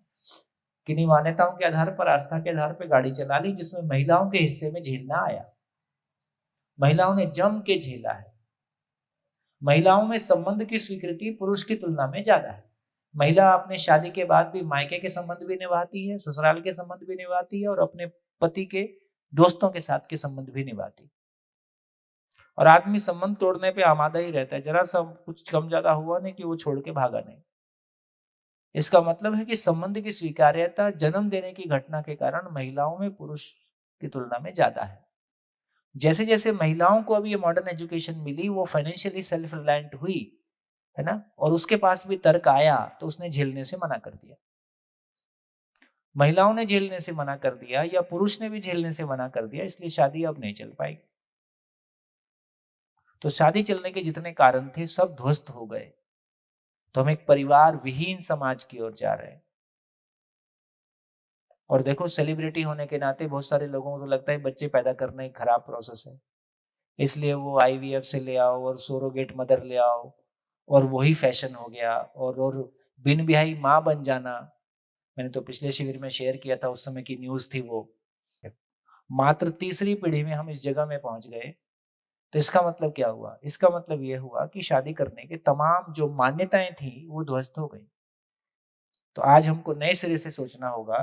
किन्हीं मान्यताओं के आधार पर, आस्था के आधार पर गाड़ी चला ली, जिसमें महिलाओं के हिस्से में झेलना आया। महिलाओं ने जम के झेला है। महिलाओं में संबंध की स्वीकृति पुरुष की तुलना में ज्यादा है। महिला अपने शादी के बाद भी मायके के संबंध भी निभाती है, ससुराल के संबंध भी निभाती है और अपने पति के दोस्तों के साथ के संबंध भी निभाती है। और आदमी संबंध तोड़ने पे आमादा ही रहता है, जरा सा कुछ कम ज्यादा हुआ नहीं कि वो छोड़ के भागा नहीं। इसका मतलब है कि संबंध की स्वीकार्यता जन्म देने की घटना के कारण महिलाओं में पुरुष की तुलना में ज्यादा है। जैसे जैसे महिलाओं को अभी ये मॉडर्न एजुकेशन मिली, वो फाइनेंशियली सेल्फ रिलायंट हुई, है ना, और उसके पास भी तर्क आया तो उसने झेलने से मना कर दिया। महिलाओं ने झेलने से मना कर दिया या पुरुष ने भी झेलने से मना कर दिया, इसलिए शादी अब नहीं चल पाएगी। तो शादी चलने के जितने कारण थे सब ध्वस्त हो गए। तो हम एक परिवार विहीन समाज की ओर जा रहे हैं। और देखो, सेलिब्रिटी होने के नाते बहुत सारे लोगों को तो लगता है बच्चे पैदा करना एक खराब प्रोसेस है, इसलिए वो IVF से ले आओ और सोरोगेट मदर ले आओ और वही फैशन हो गया। और बिन ब्याही माँ बन जाना, मैंने तो पिछले शिविर में शेयर किया था, उस समय की न्यूज थी वो। मात्र तीसरी पीढ़ी में हम इस जगह में पहुंच गए। तो इसका मतलब क्या हुआ? इसका मतलब यह हुआ कि शादी करने के तमाम जो मान्यताएं थी वो ध्वस्त हो गई। तो आज हमको नए सिरे से सोचना होगा।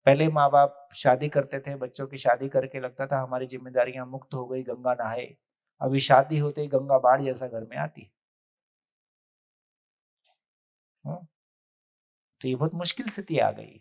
पहले माँ बाप शादी करते थे, बच्चों की शादी करके लगता था हमारी जिम्मेदारियां मुक्त हो गई, गंगा नहाए। अभी शादी होते ही गंगा बाढ़ जैसा घर में आती है। तो ये बहुत मुश्किल स्थिति आ गई।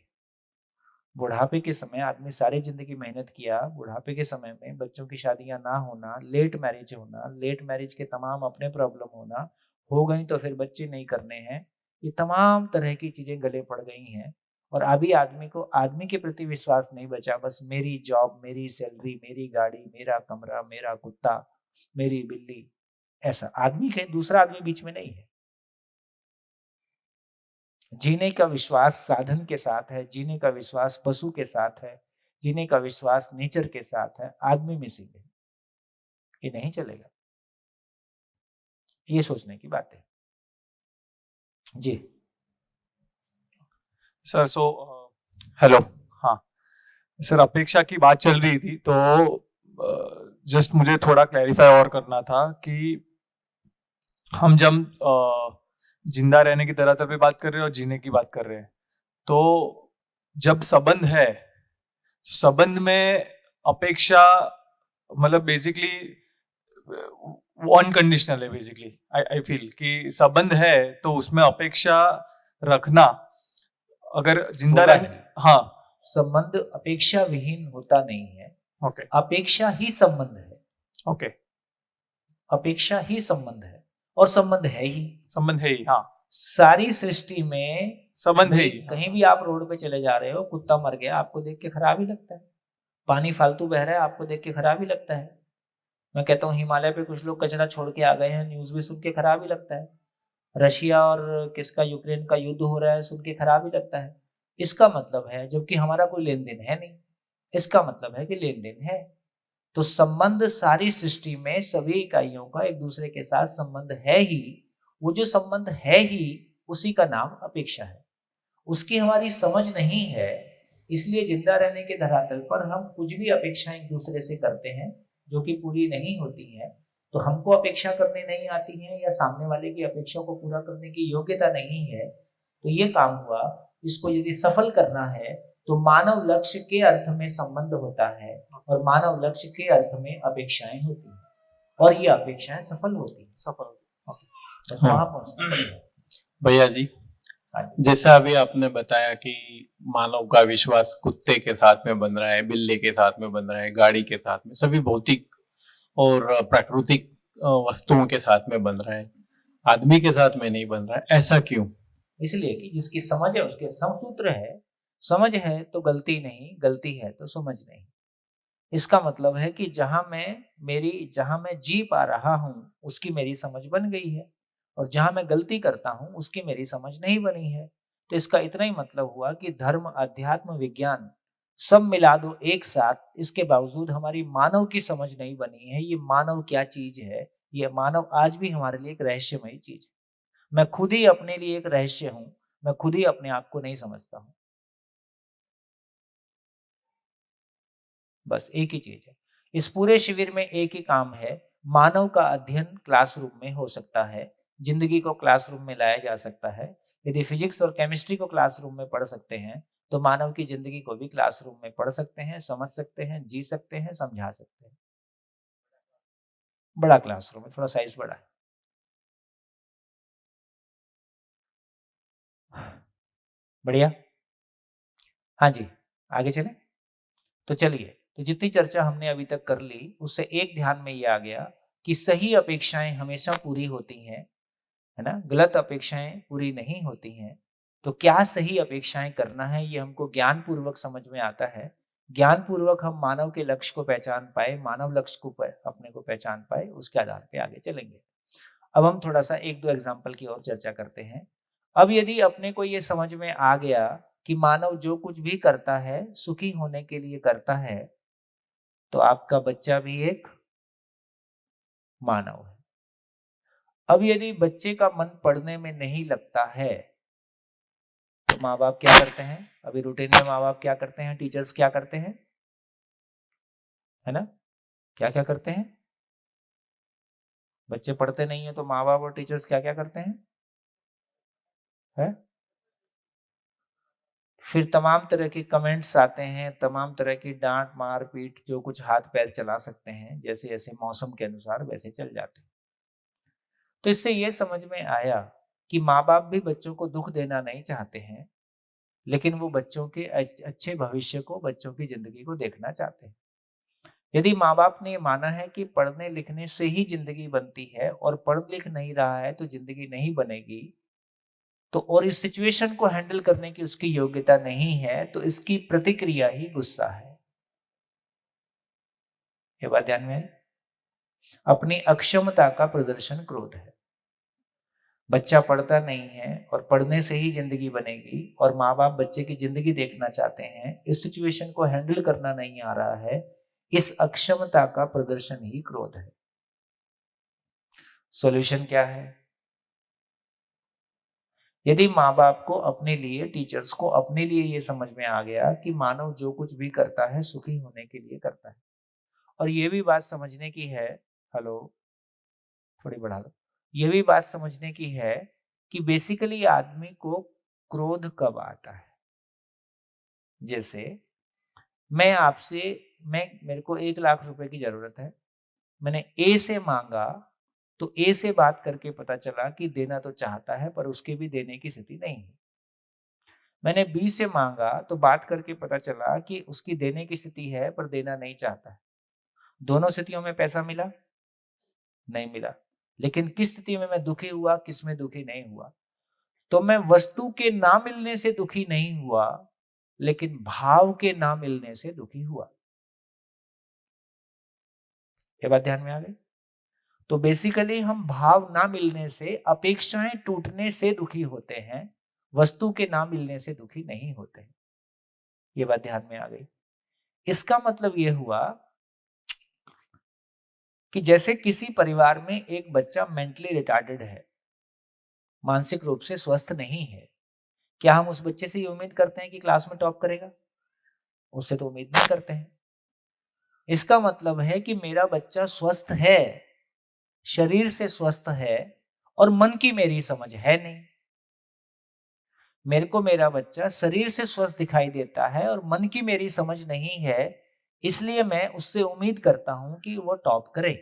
बुढ़ापे के समय आदमी सारी जिंदगी मेहनत किया, बुढ़ापे के समय में बच्चों की शादियां ना होना, लेट मैरिज होना, लेट मैरिज के तमाम अपने प्रॉब्लम होना, हो गई तो फिर बच्चे नहीं करने हैं, ये तमाम तरह की चीजें गले पड़ गई हैं। और अभी आदमी के प्रति विश्वास नहीं बचा। बस मेरी जॉब, मेरी सैलरी, मेरी गाड़ी, मेरा कमरा, मेरा कुत्ता, मेरी बिल्ली, ऐसा। आदमी कहीं दूसरा आदमी बीच में नहीं है। जीने का विश्वास साधन के साथ है, जीने का विश्वास पशु के साथ है, जीने का विश्वास नेचर के साथ है। आदमी मिसिंग है, ये नहीं चलेगा। ये सोचने की बात है जी। सर हेलो, हाँ, सर अपेक्षा की बात चल रही थी तो जस्ट मुझे थोड़ा क्लैरिफाई और करना था कि हम जब जिंदा रहने की तरह पे बात कर रहे हैं और जीने की बात कर रहे हैं, तो जब संबंध है, संबंध में अपेक्षा मतलब बेसिकली वो अनकंडीशनल है। बेसिकली आई फील कि संबंध है तो उसमें अपेक्षा रखना, अगर जिंदा होगा रहने, नहीं। हाँ संबंध अपेक्षा विहीन होता नहीं है, ओके अपेक्षा ही संबंध है, ओके, अपेक्षा ही संबंध है और संबंध है ही। संबंध है ही, हाँ सारी सृष्टि में संबंध है ही, कहीं भी आप रोड पे चले जा रहे हो, कुत्ता मर गया आपको देख के खराब ही लगता है, पानी फालतू बह रहा है आपको देख के खराब ही लगता है। मैं कहता हूँ हिमालय पे कुछ लोग कचरा छोड़ के आ गए हैं, न्यूज भी सुन के खराब ही लगता है। रशिया और किसका यूक्रेन का युद्ध हो रहा है, सुन के खराब ही लगता है। इसका मतलब है, जबकि हमारा कोई लेन देन है नहीं, इसका मतलब है कि लेन देन है। तो संबंध सारी सृष्टि में सभी इकाइयों का एक दूसरे के साथ संबंध है ही। वो जो संबंध है ही, उसी का नाम अपेक्षा है। उसकी हमारी समझ नहीं है, इसलिए जिंदा रहने के धरातल पर हम कुछ भी अपेक्षाएं एक दूसरे से करते हैं जो कि पूरी नहीं होती है। तो हमको अपेक्षा करने नहीं आती है या सामने वाले की अपेक्षा को पूरा करने की योग्यता नहीं है, तो ये काम हुआ। इसको यदि सफल करना है तो मानव लक्ष्य के अर्थ में संबंध होता है और मानव लक्ष्य के अर्थ में अपेक्षाएं होती हैं, और ये अपेक्षाएं सफल होती हैं। सफल। बस वहां पहुंचना पड़ेगा। भैया जी, हाँ जी। जैसा अभी आपने बताया कि मानव का विश्वास कुत्ते के साथ में बन रहा है, बिल्ली के साथ में बन रहा है, गाड़ी के साथ में, सभी भौतिक और प्राकृतिक वस्तुओं के साथ में बन रहा है, आदमी के साथ में नहीं बन रहा है, ऐसा क्यों? इसलिए कि जिसकी समझ है उसके समसूत्र है। समझ है तो गलती नहीं, गलती है तो समझ नहीं। इसका मतलब है कि जहां मैं जी पा रहा हूं उसकी मेरी समझ बन गई है, और जहां मैं गलती करता हूं उसकी मेरी समझ नहीं बनी है। तो इसका इतना ही मतलब हुआ कि धर्म, अध्यात्म, विज्ञान सब मिला दो एक साथ, इसके बावजूद हमारी मानव की समझ नहीं बनी है। ये मानव क्या चीज है, ये मानव आज भी हमारे लिए एक रहस्यमयी चीज है। मैं खुद ही अपने लिए एक रहस्य हूं, मैं खुद ही अपने आप को नहीं समझता हूं। बस एक ही चीज है। इस पूरे शिविर में एक ही काम है, मानव का अध्ययन क्लासरूम में हो सकता है, जिंदगी को क्लासरूम में लाया जा सकता है। यदि फिजिक्स और केमिस्ट्री को क्लासरूम में पढ़ सकते हैं तो मानव की जिंदगी को भी क्लासरूम में पढ़ सकते हैं, समझ सकते हैं, जी सकते हैं, समझा सकते हैं। बड़ा क्लासरूम है, थोड़ा साइज बड़ा है। बढ़िया। हाँ जी, आगे चले। तो चलिए, तो जितनी चर्चा हमने अभी तक कर ली उससे एक ध्यान में ये आ गया कि सही अपेक्षाएं हमेशा पूरी होती हैं, है ना, गलत अपेक्षाएं पूरी नहीं होती हैं। तो क्या सही अपेक्षाएं करना है ये हमको ज्ञान पूर्वक समझ में आता है। ज्ञान पूर्वक हम मानव के लक्ष्य को पहचान पाए, मानव लक्ष्य को अपने को पहचान पाए, उसके आधार पे आगे चलेंगे। अब हम थोड़ा सा एक दो एग्जाम्पल की और चर्चा करते हैं। अब यदि अपने को ये समझ में आ गया कि मानव जो कुछ भी करता है सुखी होने के लिए करता है, तो आपका बच्चा भी एक मानव है। अब यदि बच्चे का मन पढ़ने में नहीं लगता है तो माँ बाप क्या करते हैं? अभी रूटीन में माँ बाप क्या करते हैं, टीचर्स क्या करते हैं, है ना, क्या क्या करते हैं? बच्चे पढ़ते नहीं है तो माँ बाप और टीचर्स क्या क्या करते हैं? है? फिर तमाम तरह के कमेंट्स आते हैं, तमाम तरह की डांट, मार, पीट, जो कुछ हाथ पैर चला सकते हैं, जैसे जैसे मौसम के अनुसार वैसे चल जाते हैं। तो इससे ये समझ में आया कि माँ बाप भी बच्चों को दुख देना नहीं चाहते हैं, लेकिन वो बच्चों के अच्छे भविष्य को, बच्चों की जिंदगी को देखना चाहते हैं। यदि माँ बाप ने माना है कि पढ़ने लिखने से ही जिंदगी बनती है और पढ़ लिख नहीं रहा है तो जिंदगी नहीं बनेगी, तो और इस सिचुएशन को हैंडल करने की उसकी योग्यता नहीं है, तो इसकी प्रतिक्रिया ही गुस्सा है। ये बात ध्यान में है? अपनी अक्षमता का प्रदर्शन क्रोध है। बच्चा पढ़ता नहीं है और पढ़ने से ही जिंदगी बनेगी, और माँ बाप बच्चे की जिंदगी देखना चाहते हैं, इस सिचुएशन को हैंडल करना नहीं आ रहा है, इस अक्षमता का प्रदर्शन ही क्रोध है। सॉल्यूशन क्या है? यदि माँ बाप को अपने लिए, टीचर्स को अपने लिए ये समझ में आ गया कि मानव जो कुछ भी करता है सुखी होने के लिए करता है, और ये भी बात समझने की है, हेलो थोड़ी बढ़ा दो, ये भी बात समझने की है कि बेसिकली आदमी को क्रोध कब आता है। जैसे मैं आपसे, मेरे को 1 लाख रुपए की जरूरत है, मैंने ए से मांगा, तो ए से बात करके पता चला कि देना तो चाहता है पर उसके भी देने की स्थिति नहीं है। मैंने बी से मांगा तो बात करके पता चला कि उसकी देने की स्थिति है पर देना नहीं चाहता है। दोनों स्थितियों में पैसा मिला? नहीं मिला। लेकिन किस स्थिति में मैं दुखी हुआ, किस में दुखी नहीं हुआ? तो मैं वस्तु के ना मिलने से दुखी नहीं हुआ, लेकिन भाव के ना मिलने से दुखी हुआ। ये बात ध्यान में आ गई? तो बेसिकली हम भाव ना मिलने से, अपेक्षाएं टूटने से दुखी होते हैं, वस्तु के ना मिलने से दुखी नहीं होते हैं। ये बात ध्यान में आ गई? इसका मतलब यह हुआ कि जैसे किसी परिवार में एक बच्चा मेंटली रिटार्डेड है, मानसिक रूप से स्वस्थ नहीं है, क्या हम उस बच्चे से ये उम्मीद करते हैं कि क्लास में टॉप करेगा? उससे तो उम्मीद नहीं करते हैं। इसका मतलब है कि मेरा बच्चा स्वस्थ है, शरीर से स्वस्थ है, और मन की मेरी समझ है नहीं। मेरे को मेरा बच्चा शरीर से स्वस्थ दिखाई देता है और मन की मेरी समझ नहीं है, इसलिए मैं उससे उम्मीद करता हूं कि वो टॉप करे।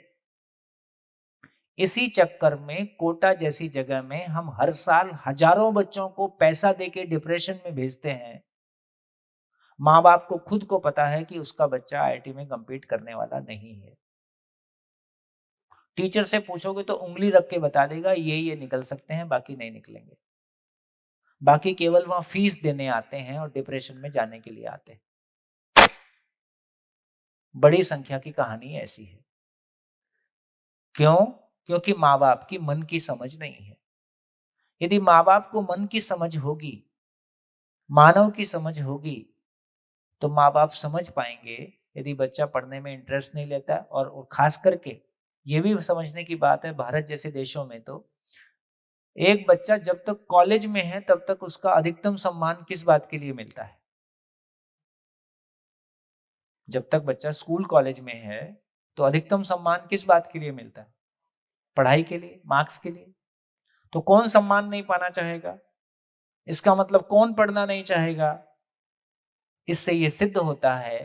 इसी चक्कर में कोटा जैसी जगह में हम हर साल हजारों बच्चों को पैसा देके डिप्रेशन में भेजते हैं। माँ बाप को खुद को पता है कि उसका बच्चा आईआईटी में कंपीट करने वाला नहीं है। टीचर से पूछोगे तो उंगली रख के बता देगा ये निकल सकते हैं, बाकी नहीं निकलेंगे। बाकी केवल वहां फीस देने आते हैं और डिप्रेशन में जाने के लिए आते हैं। बड़ी संख्या की कहानी ऐसी है। क्यों? क्योंकि माँ बाप की मन की समझ नहीं है। यदि माँ बाप को मन की समझ होगी, मानव की समझ होगी, तो माँ बाप समझ पाएंगे यदि बच्चा पढ़ने में इंटरेस्ट नहीं लेता। और खास करके ये भी समझने की बात है, भारत जैसे देशों में तो एक बच्चा जब तक कॉलेज में है तब तक उसका अधिकतम सम्मान किस बात के लिए मिलता है? जब तक बच्चा स्कूल कॉलेज में है तो अधिकतम सम्मान किस बात के लिए मिलता है? पढ़ाई के लिए, मार्क्स के लिए। तो कौन सम्मान नहीं पाना चाहेगा? इसका मतलब कौन पढ़ना नहीं चाहेगा? इससे यह सिद्ध होता है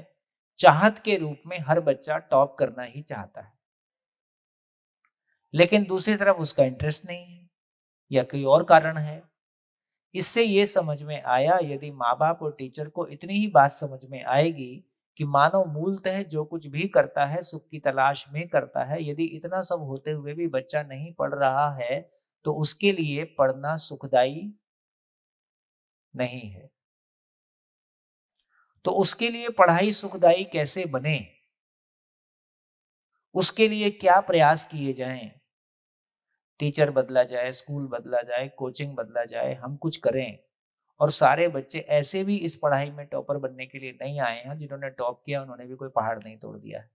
चाहत के रूप में हर बच्चा टॉप करना ही चाहता है, लेकिन दूसरी तरफ उसका इंटरेस्ट नहीं है या कोई और कारण है। इससे यह समझ में आया, यदि माँ बाप और टीचर को इतनी ही बात समझ में आएगी कि मानव मूलतः जो कुछ भी करता है सुख की तलाश में करता है, यदि इतना सब होते हुए भी बच्चा नहीं पढ़ रहा है तो उसके लिए पढ़ना सुखदायी नहीं है। तो उसके लिए पढ़ाई सुखदायी कैसे बने, उसके लिए क्या प्रयास किए जाएं? टीचर बदला जाए, स्कूल बदला जाए, कोचिंग बदला जाए, हम कुछ करें। और सारे बच्चे ऐसे भी इस पढ़ाई में टॉपर बनने के लिए नहीं आए हैं। जिन्होंने टॉप किया उन्होंने भी कोई पहाड़ नहीं तोड़ दिया है।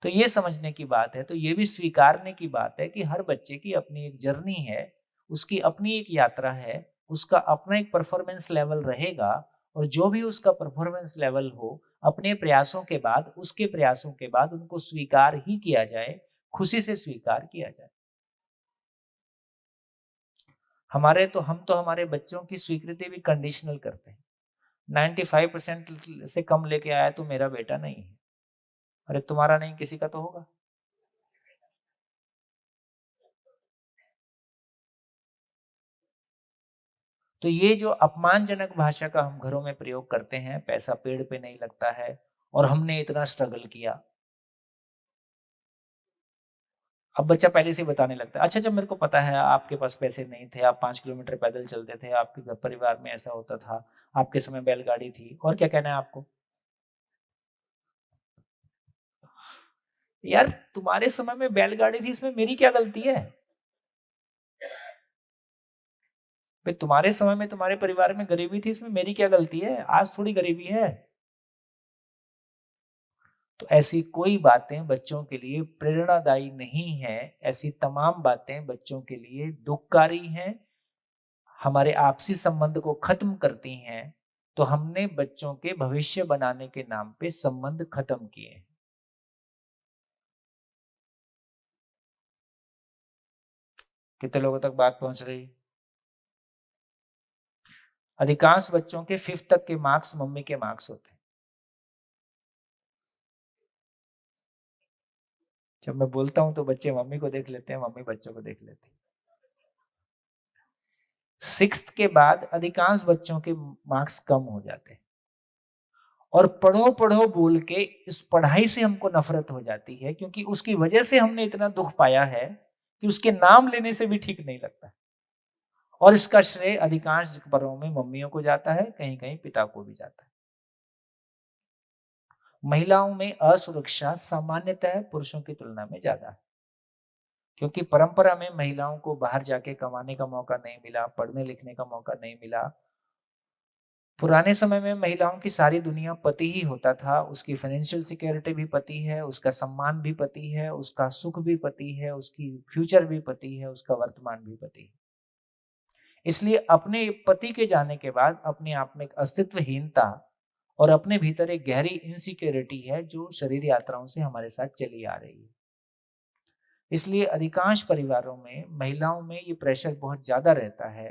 तो ये समझने की बात है, तो ये भी स्वीकारने की बात है कि हर बच्चे की अपनी एक जर्नी है, उसकी अपनी एक यात्रा है, उसका अपना एक परफॉर्मेंस लेवल रहेगा, और जो भी उसका परफॉर्मेंस लेवल हो, अपने प्रयासों के बाद, उसके प्रयासों के बाद उनको स्वीकार ही किया जाए, खुशी से स्वीकार किया जाए। हम तो हमारे बच्चों की स्वीकृति भी कंडीशनल करते हैं। 95% से कम लेके आया तो मेरा बेटा नहीं है। अरे तुम्हारा नहीं, किसी का तो होगा। तो ये जो अपमानजनक भाषा का हम घरों में प्रयोग करते हैं, पैसा पेड़ पे नहीं लगता है और हमने इतना स्ट्रगल किया, अब बच्चा पहले से बताने लगता है, अच्छा जब मेरे को पता है आपके पास पैसे नहीं थे, आप 5 किलोमीटर पैदल चलते थे, आपके घर परिवार में ऐसा होता था, आपके समय बैलगाड़ी थी, और क्या कहना है आपको? यार तुम्हारे समय में बैलगाड़ी थी, इसमें मेरी क्या गलती है? भाई तुम्हारे समय में तुम्हारे परिवार में गरीबी थी, इसमें मेरी क्या गलती है? आज थोड़ी गरीबी है। तो ऐसी कोई बातें बच्चों के लिए प्रेरणादायी नहीं है। ऐसी तमाम बातें बच्चों के लिए दुखकारी हैं, हमारे आपसी संबंध को खत्म करती हैं, तो हमने बच्चों के भविष्य बनाने के नाम पे संबंध खत्म किए हैं। कितने लोगों तक बात पहुंच रही? अधिकांश बच्चों के 5th तक के मार्क्स मम्मी के मार्क्स होते हैं। जब मैं बोलता हूं तो बच्चे मम्मी को देख लेते हैं, मम्मी बच्चों को देख लेती है। 6th के बाद अधिकांश बच्चों के मार्क्स कम हो जाते हैं और पढ़ो पढ़ो बोल के इस पढ़ाई से हमको नफरत हो जाती है, क्योंकि उसकी वजह से हमने इतना दुख पाया है कि उसके नाम लेने से भी ठीक नहीं लगता। और इसका श्रेय अधिकांश घरों में मम्मियों को जाता है, कहीं कहीं पिता को भी जाता है। महिलाओं में असुरक्षा सामान्यतः पुरुषों की तुलना में ज्यादा है, क्योंकि परंपरा में महिलाओं को बाहर जाके कमाने का मौका नहीं मिला, पढ़ने लिखने का मौका नहीं मिला। पुराने समय में महिलाओं की सारी दुनिया पति ही होता था। उसकी फाइनेंशियल सिक्योरिटी भी पति है, उसका सम्मान भी पति है, उसका सुख भी पति है, उसकी फ्यूचर भी पति है, उसका वर्तमान भी पति है। इसलिए अपने पति के जाने के बाद अपने आप में एक अस्तित्वहीनता और अपने भीतर एक गहरी इनसिक्योरिटी है जो शरीर यात्राओं से हमारे साथ चली आ रही है। इसलिए अधिकांश परिवारों में महिलाओं में ये प्रेशर बहुत ज्यादा रहता है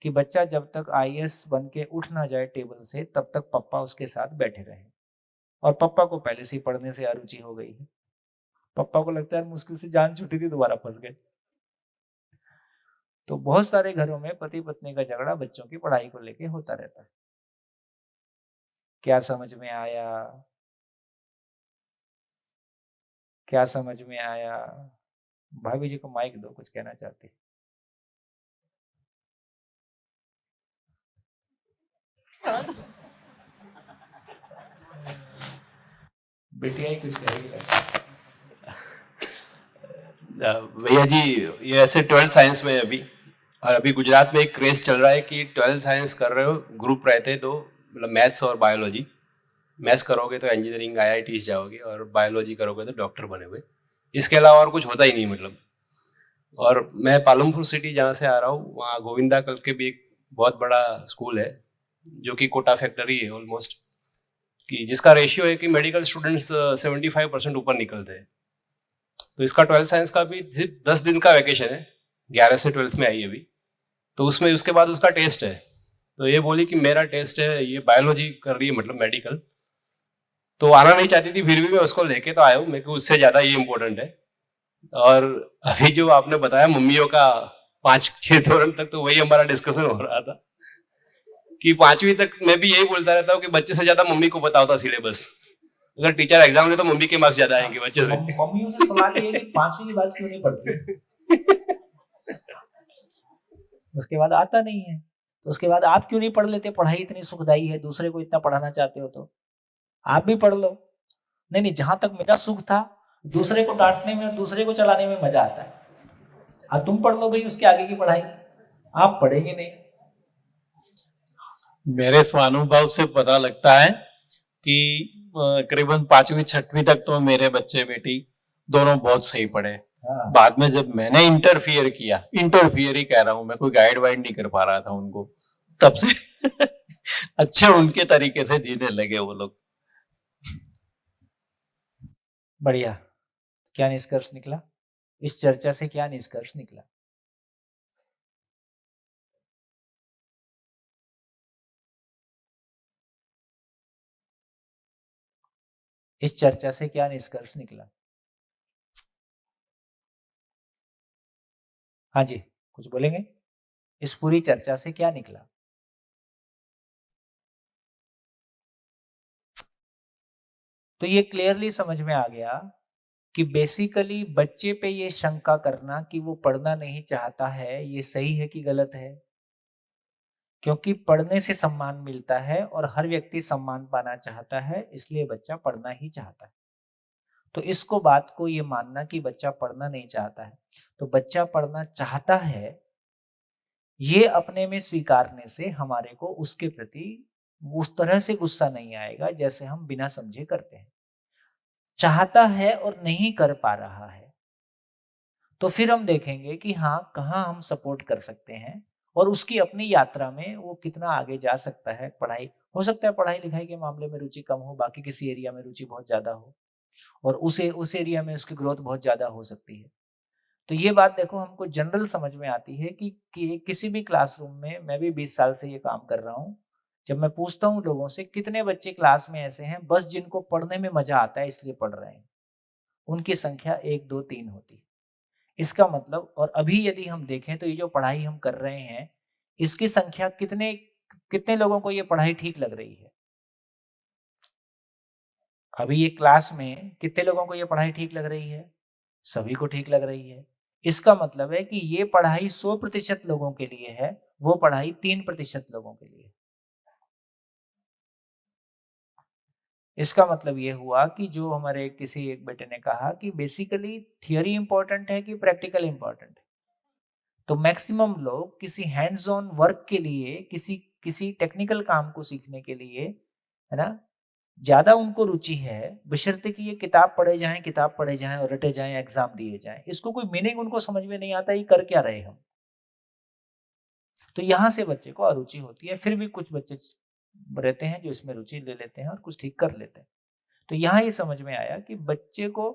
कि बच्चा जब तक IAS बन के उठ ना जाए टेबल से, तब तक पप्पा उसके साथ बैठे रहे। और पप्पा को पहले से ही पढ़ने से अरुचि हो गई है। पप्पा को लगता है मुश्किल से जान छूटी थी, दोबारा फंस गए। तो बहुत सारे घरों में पति पत्नी का झगड़ा बच्चों की पढ़ाई को लेके होता रहता है। क्या समझ में आया? क्या समझ में आया? भाभी जी को माइक दो, कुछ कहना चाहती। बेटिया ही कुछ कहेगी। भैया जी, ये ऐसे 12th साइंस में अभी, और अभी गुजरात में एक क्रेज चल रहा है कि 12th साइंस कर रहे हो, ग्रुप रहते हैं दो, मतलब मैथ्स और बायोलॉजी। मैथ्स करोगे तो इंजीनियरिंग IITs जाओगे, और बायोलॉजी करोगे तो डॉक्टर बनेगे। इसके अलावा और कुछ होता ही नहीं मतलब। और मैं पालमपुर सिटी जहाँ से आ रहा हूँ, वहाँ गोविंदा कल के भी एक बहुत बड़ा स्कूल है जो कि कोटा फैक्ट्री है ऑलमोस्ट, कि जिसका रेशियो है कि मेडिकल स्टूडेंट्स 75% ऊपर निकलते हैं। तो इसका 12th साइंस का भी सिर्फ 10 दिन का वैकेशन है, 11 से 12th में आई अभी। तो उसमें उसके बाद उसका टेस्ट है। तो ये बोली कि मेरा टेस्ट है, ये बायोलॉजी कर रही है मतलब मेडिकल, तो आना नहीं चाहती थी, फिर भी मैं उसको लेके तो आया हूँ। मेरे को उससे ज्यादा ये इम्पोर्टेंट है। और अभी जो आपने बताया मम्मियों का 5-6 धोरण तक, तो वही हमारा डिस्कशन हो रहा था कि 5वीं तक मैं भी यही बोलता रहता हूँ कि बच्चे से ज्यादा मम्मी को पता होता सिलेबस। अगर टीचर एग्जाम ले तो मम्मी के मार्क्स ज्यादा आएंगे बच्चे से। मम्मियों से सवाल ये है कि 5वीं की बात क्यों नहीं पढ़ती? उसके बाद आता नहीं है, तो उसके बाद आप क्यों नहीं पढ़ लेते? पढ़ाई इतनी सुखदायी है, दूसरे को इतना पढ़ाना चाहते हो तो आप भी पढ़ लो। नहीं, जहां तक मेरा सुख था, दूसरे को डांटने में और दूसरे को चलाने में मजा आता है। अब तुम पढ़ लो भाई उसके आगे की पढ़ाई, आप पढ़ेंगे नहीं। मेरे स्वानुभव से पता लगता है कि करीबन 5वीं-6वीं तक तो मेरे बच्चे बेटी दोनों बहुत सही पढ़े। बाद में जब मैंने इंटरफियर किया, इंटरफियर ही कह रहा हूँ मैं, कोई गाइड वाइड नहीं कर पा रहा था उनको, तब से अच्छा उनके तरीके से जीने लगे वो लोग। बढ़िया। क्या निष्कर्ष निकला इस चर्चा से? क्या निष्कर्ष निकला? इस चर्चा से क्या निष्कर्ष निकला? हाँ जी, कुछ बोलेंगे? इस पूरी चर्चा से क्या निकला? तो ये क्लियरली समझ में आ गया कि बेसिकली बच्चे पे ये शंका करना कि वो पढ़ना नहीं चाहता है, ये सही है कि गलत है? क्योंकि पढ़ने से सम्मान मिलता है और हर व्यक्ति सम्मान पाना चाहता है, इसलिए बच्चा पढ़ना ही चाहता है। तो इसको बात को ये मानना कि बच्चा पढ़ना नहीं चाहता है, तो बच्चा पढ़ना चाहता है ये अपने में स्वीकारने से हमारे को उसके प्रति उस तरह से गुस्सा नहीं आएगा जैसे हम बिना समझे करते हैं। चाहता है और नहीं कर पा रहा है, तो फिर हम देखेंगे कि हाँ, कहाँ हम सपोर्ट कर सकते हैं और उसकी अपनी यात्रा में वो कितना आगे जा सकता है। पढ़ाई हो सकता है पढ़ाई लिखाई के मामले में रुचि कम हो, बाकी किसी एरिया में रुचि बहुत ज्यादा हो, और उस एरिया में उसकी ग्रोथ बहुत ज्यादा हो सकती है। तो ये बात देखो हमको जनरल समझ में आती है कि किसी भी क्लासरूम में, मैं भी 20 साल से ये काम कर रहा हूँ, जब मैं पूछता हूँ लोगों से कितने बच्चे क्लास में ऐसे हैं बस जिनको पढ़ने में मजा आता है इसलिए पढ़ रहे हैं, उनकी संख्या 1 2 3 होती है। इसका मतलब, और अभी यदि हम देखें तो ये जो पढ़ाई हम कर रहे हैं इसकी संख्या कितने लोगों को ये पढ़ाई ठीक लग रही है? अभी ये क्लास में कितने लोगों को ये पढ़ाई ठीक लग रही है? सभी को ठीक लग रही है। इसका मतलब है कि ये पढ़ाई 100% लोगों के लिए है, वो पढ़ाई 3% लोगों के लिए। इसका मतलब ये हुआ कि जो हमारे किसी एक बेटे ने कहा कि बेसिकली थियोरी इंपॉर्टेंट है कि प्रैक्टिकल इंपॉर्टेंट है, तो मैक्सिमम लोग किसी हैंड्स ऑन वर्क के लिए, किसी टेक्निकल काम को सीखने के लिए, है ना, ज्यादा उनको रुचि है, बशर्ते कि ये किताब पढ़े जाएं और रटे जाएं, एग्जाम दिए जाएं। इसको कोई मीनिंग उनको समझ में नहीं आता, ये कर क्या रहे हम। तो यहाँ से बच्चे को अरुचि होती है। फिर भी कुछ बच्चे रहते हैं जो इसमें रुचि ले लेते हैं और कुछ ठीक कर लेते हैं। तो यहाँ ये समझ में आया कि बच्चे को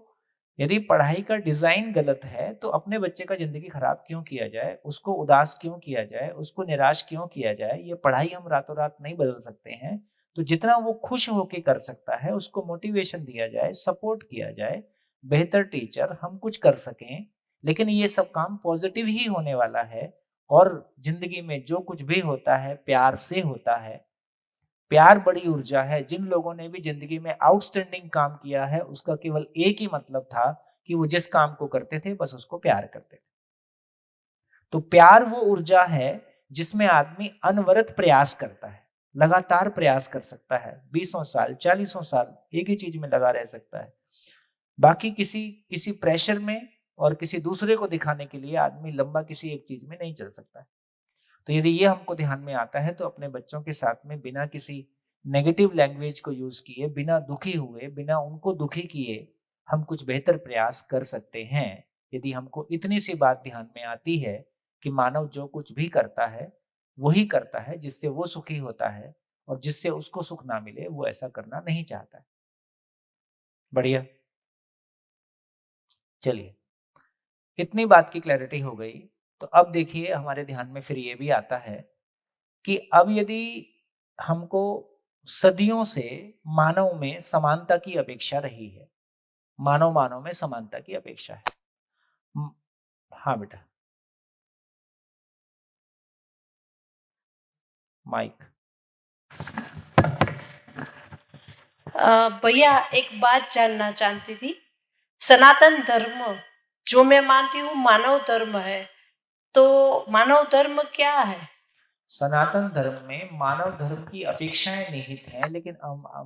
यदि पढ़ाई का डिजाइन गलत है तो अपने बच्चे का जिंदगी खराब क्यों किया जाए, उसको उदास क्यों किया जाए, उसको निराश क्यों किया जाए। ये पढ़ाई हम रातों रात नहीं बदल सकते हैं, तो जितना वो खुश होके कर सकता है उसको मोटिवेशन दिया जाए, सपोर्ट किया जाए, बेहतर टीचर, हम कुछ कर सकें। लेकिन ये सब काम पॉजिटिव ही होने वाला है, और जिंदगी में जो कुछ भी होता है प्यार से होता है। प्यार बड़ी ऊर्जा है। जिन लोगों ने भी जिंदगी में आउटस्टैंडिंग काम किया है उसका केवल एक ही मतलब था कि वो जिस काम को करते थे बस उसको प्यार करते थे। तो प्यार वो ऊर्जा है जिसमें आदमी अनवरत प्रयास करता है, लगातार प्रयास कर सकता है, 20 साल 40 साल एक ही चीज में लगा रह सकता है। बाकी किसी प्रेशर में और किसी दूसरे को दिखाने के लिए आदमी लंबा किसी एक चीज में नहीं चल सकता है। तो यदि ये हमको ध्यान में आता है तो अपने बच्चों के साथ में बिना किसी नेगेटिव लैंग्वेज को यूज किए, बिना दुखी हुए, बिना उनको दुखी किए हम कुछ बेहतर प्रयास कर सकते हैं। यदि हमको इतनी सी बात ध्यान में आती है कि मानव जो कुछ भी करता है वही करता है जिससे वो सुखी होता है, और जिससे उसको सुख ना मिले वो ऐसा करना नहीं चाहता है। बढ़िया, चलिए इतनी बात की क्लैरिटी हो गई। तो अब देखिए हमारे ध्यान में फिर ये भी आता है कि अब यदि हमको सदियों से मानव में समानता की अपेक्षा रही है, मानव में समानता की अपेक्षा है। हाँ बेटा, माइक। भैया एक बात जानना चाहती थी। सनातन धर्म जो मैं मानती हूँ मानव धर्म है, तो मानव धर्म क्या है? सनातन धर्म में मानव धर्म की अपेक्षाएं निहित हैं, लेकिन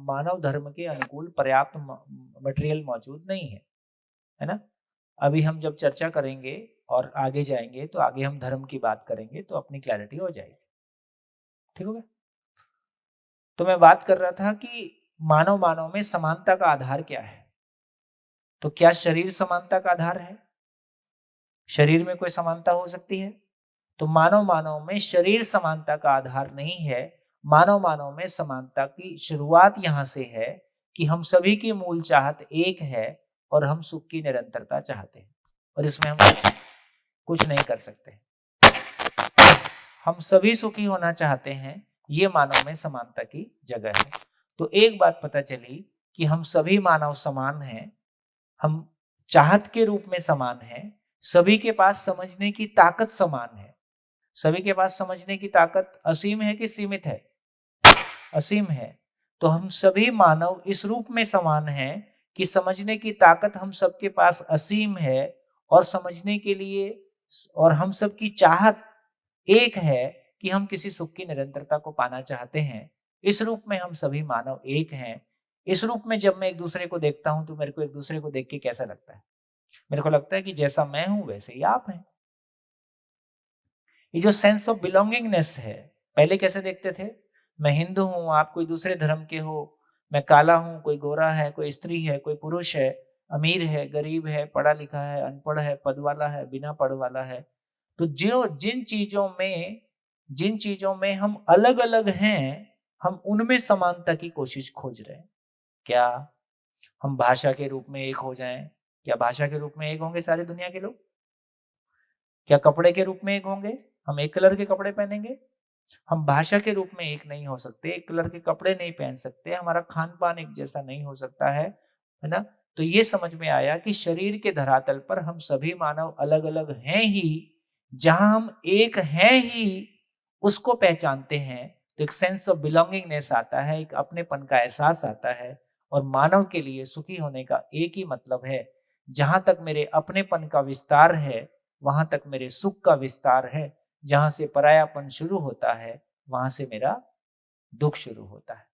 मानव धर्म के अनुकूल पर्याप्त मटेरियल मौजूद नहीं है, है ना। अभी हम जब चर्चा करेंगे और आगे जाएंगे तो आगे हम धर्म की बात करेंगे तो अपनी क्लैरिटी हो जाएगी। ठीक हो गया। तो मैं बात कर रहा था कि मानव में समानता का आधार क्या है। तो क्या शरीर समानता का आधार है? शरीर में कोई समानता हो सकती है? तो मानव में शरीर समानता का आधार नहीं है। मानव में समानता की शुरुआत यहाँ से है कि हम सभी की मूल चाहत एक है और हम सुख की निरंतरता चाहते हैं, और इसमें हम कुछ नहीं कर सकते। हम सभी सुखी होना चाहते हैं, ये मानव में समानता की जगह है। तो एक बात पता चली कि हम सभी मानव समान हैं, हम चाहत के रूप में समान हैं, सभी के पास समझने की ताकत समान है। सभी के पास समझने की ताकत असीम है कि सीमित है? असीम है। तो हम सभी मानव इस रूप में समान हैं कि समझने की ताकत हम सबके पास असीम है, और समझने के लिए और हम सब की चाहत एक है कि हम किसी सुख की निरंतरता को पाना चाहते हैं। इस रूप में हम सभी मानव एक हैं। इस रूप में जब मैं एक दूसरे को देखता हूं तो मेरे को एक दूसरे को देख के कैसा लगता है? मेरे को लगता है कि जैसा मैं हूं वैसे ही आप हैं। ये जो सेंस ऑफ बिलोंगिंगनेस है, पहले कैसे देखते थे? मैं हिंदू हूं, आप कोई दूसरे धर्म के हो, मैं काला हूं, कोई गोरा है, कोई स्त्री है, कोई पुरुष है, अमीर है, गरीब है, पढ़ा लिखा है, अनपढ़ है, पद वाला है, बिना पढ़ वाला है। तो जिन चीजों में जिन चीजों में हम अलग अलग हैं, हम उनमें समानता की कोशिश खोज रहे हैं। क्या हम भाषा के रूप में एक हो जाएं? क्या भाषा के रूप में एक होंगे सारी दुनिया के लोग? क्या कपड़े के रूप में एक होंगे? हम एक कलर के कपड़े पहनेंगे? हम भाषा के रूप में एक नहीं हो सकते, एक कलर के कपड़े नहीं पहन सकते, हमारा खान पान एक जैसा नहीं हो सकता है ना? तो ये समझ में आया कि शरीर के धरातल पर हम सभी मानव अलग अलग हैं ही, जहां हम एक हैं ही उसको पहचानते हैं तो एक सेंस ऑफ बिलोंगिंगनेस आता है, एक अपनेपन का एहसास आता है। और मानव के लिए सुखी होने का एक ही मतलब है, जहां तक मेरे अपनेपन का विस्तार है वहां तक मेरे सुख का विस्तार है, जहां से परायापन शुरू होता है वहां से मेरा दुख शुरू होता है।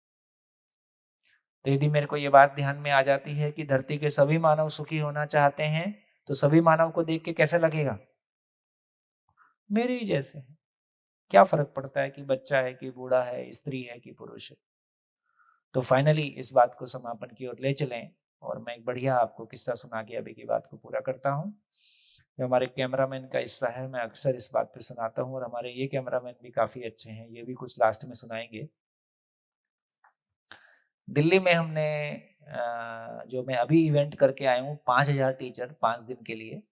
तो यदि मेरे को ये बात ध्यान में आ जाती है कि धरती के सभी मानव सुखी होना चाहते हैं, तो सभी मानव को देख के कैसे लगेगा? मेरे ही जैसे हैं। क्या फर्क पड़ता है कि बच्चा है कि बूढ़ा है, स्त्री है कि पुरुष है? तो फाइनली इस बात को समापन की ओर ले चलें और मैं एक बढ़िया आपको किस्सा सुना के अभी की बात को पूरा करता हूँ। जो हमारे कैमरामैन का हिस्सा है, मैं अक्सर इस बात पे सुनाता हूँ और हमारे ये कैमरामैन भी काफी अच्छे हैं, ये भी कुछ लास्ट में सुनाएंगे। दिल्ली में हमने जो मैं अभी इवेंट करके आया हूँ 5000 टीचर 5 दिन के लिए,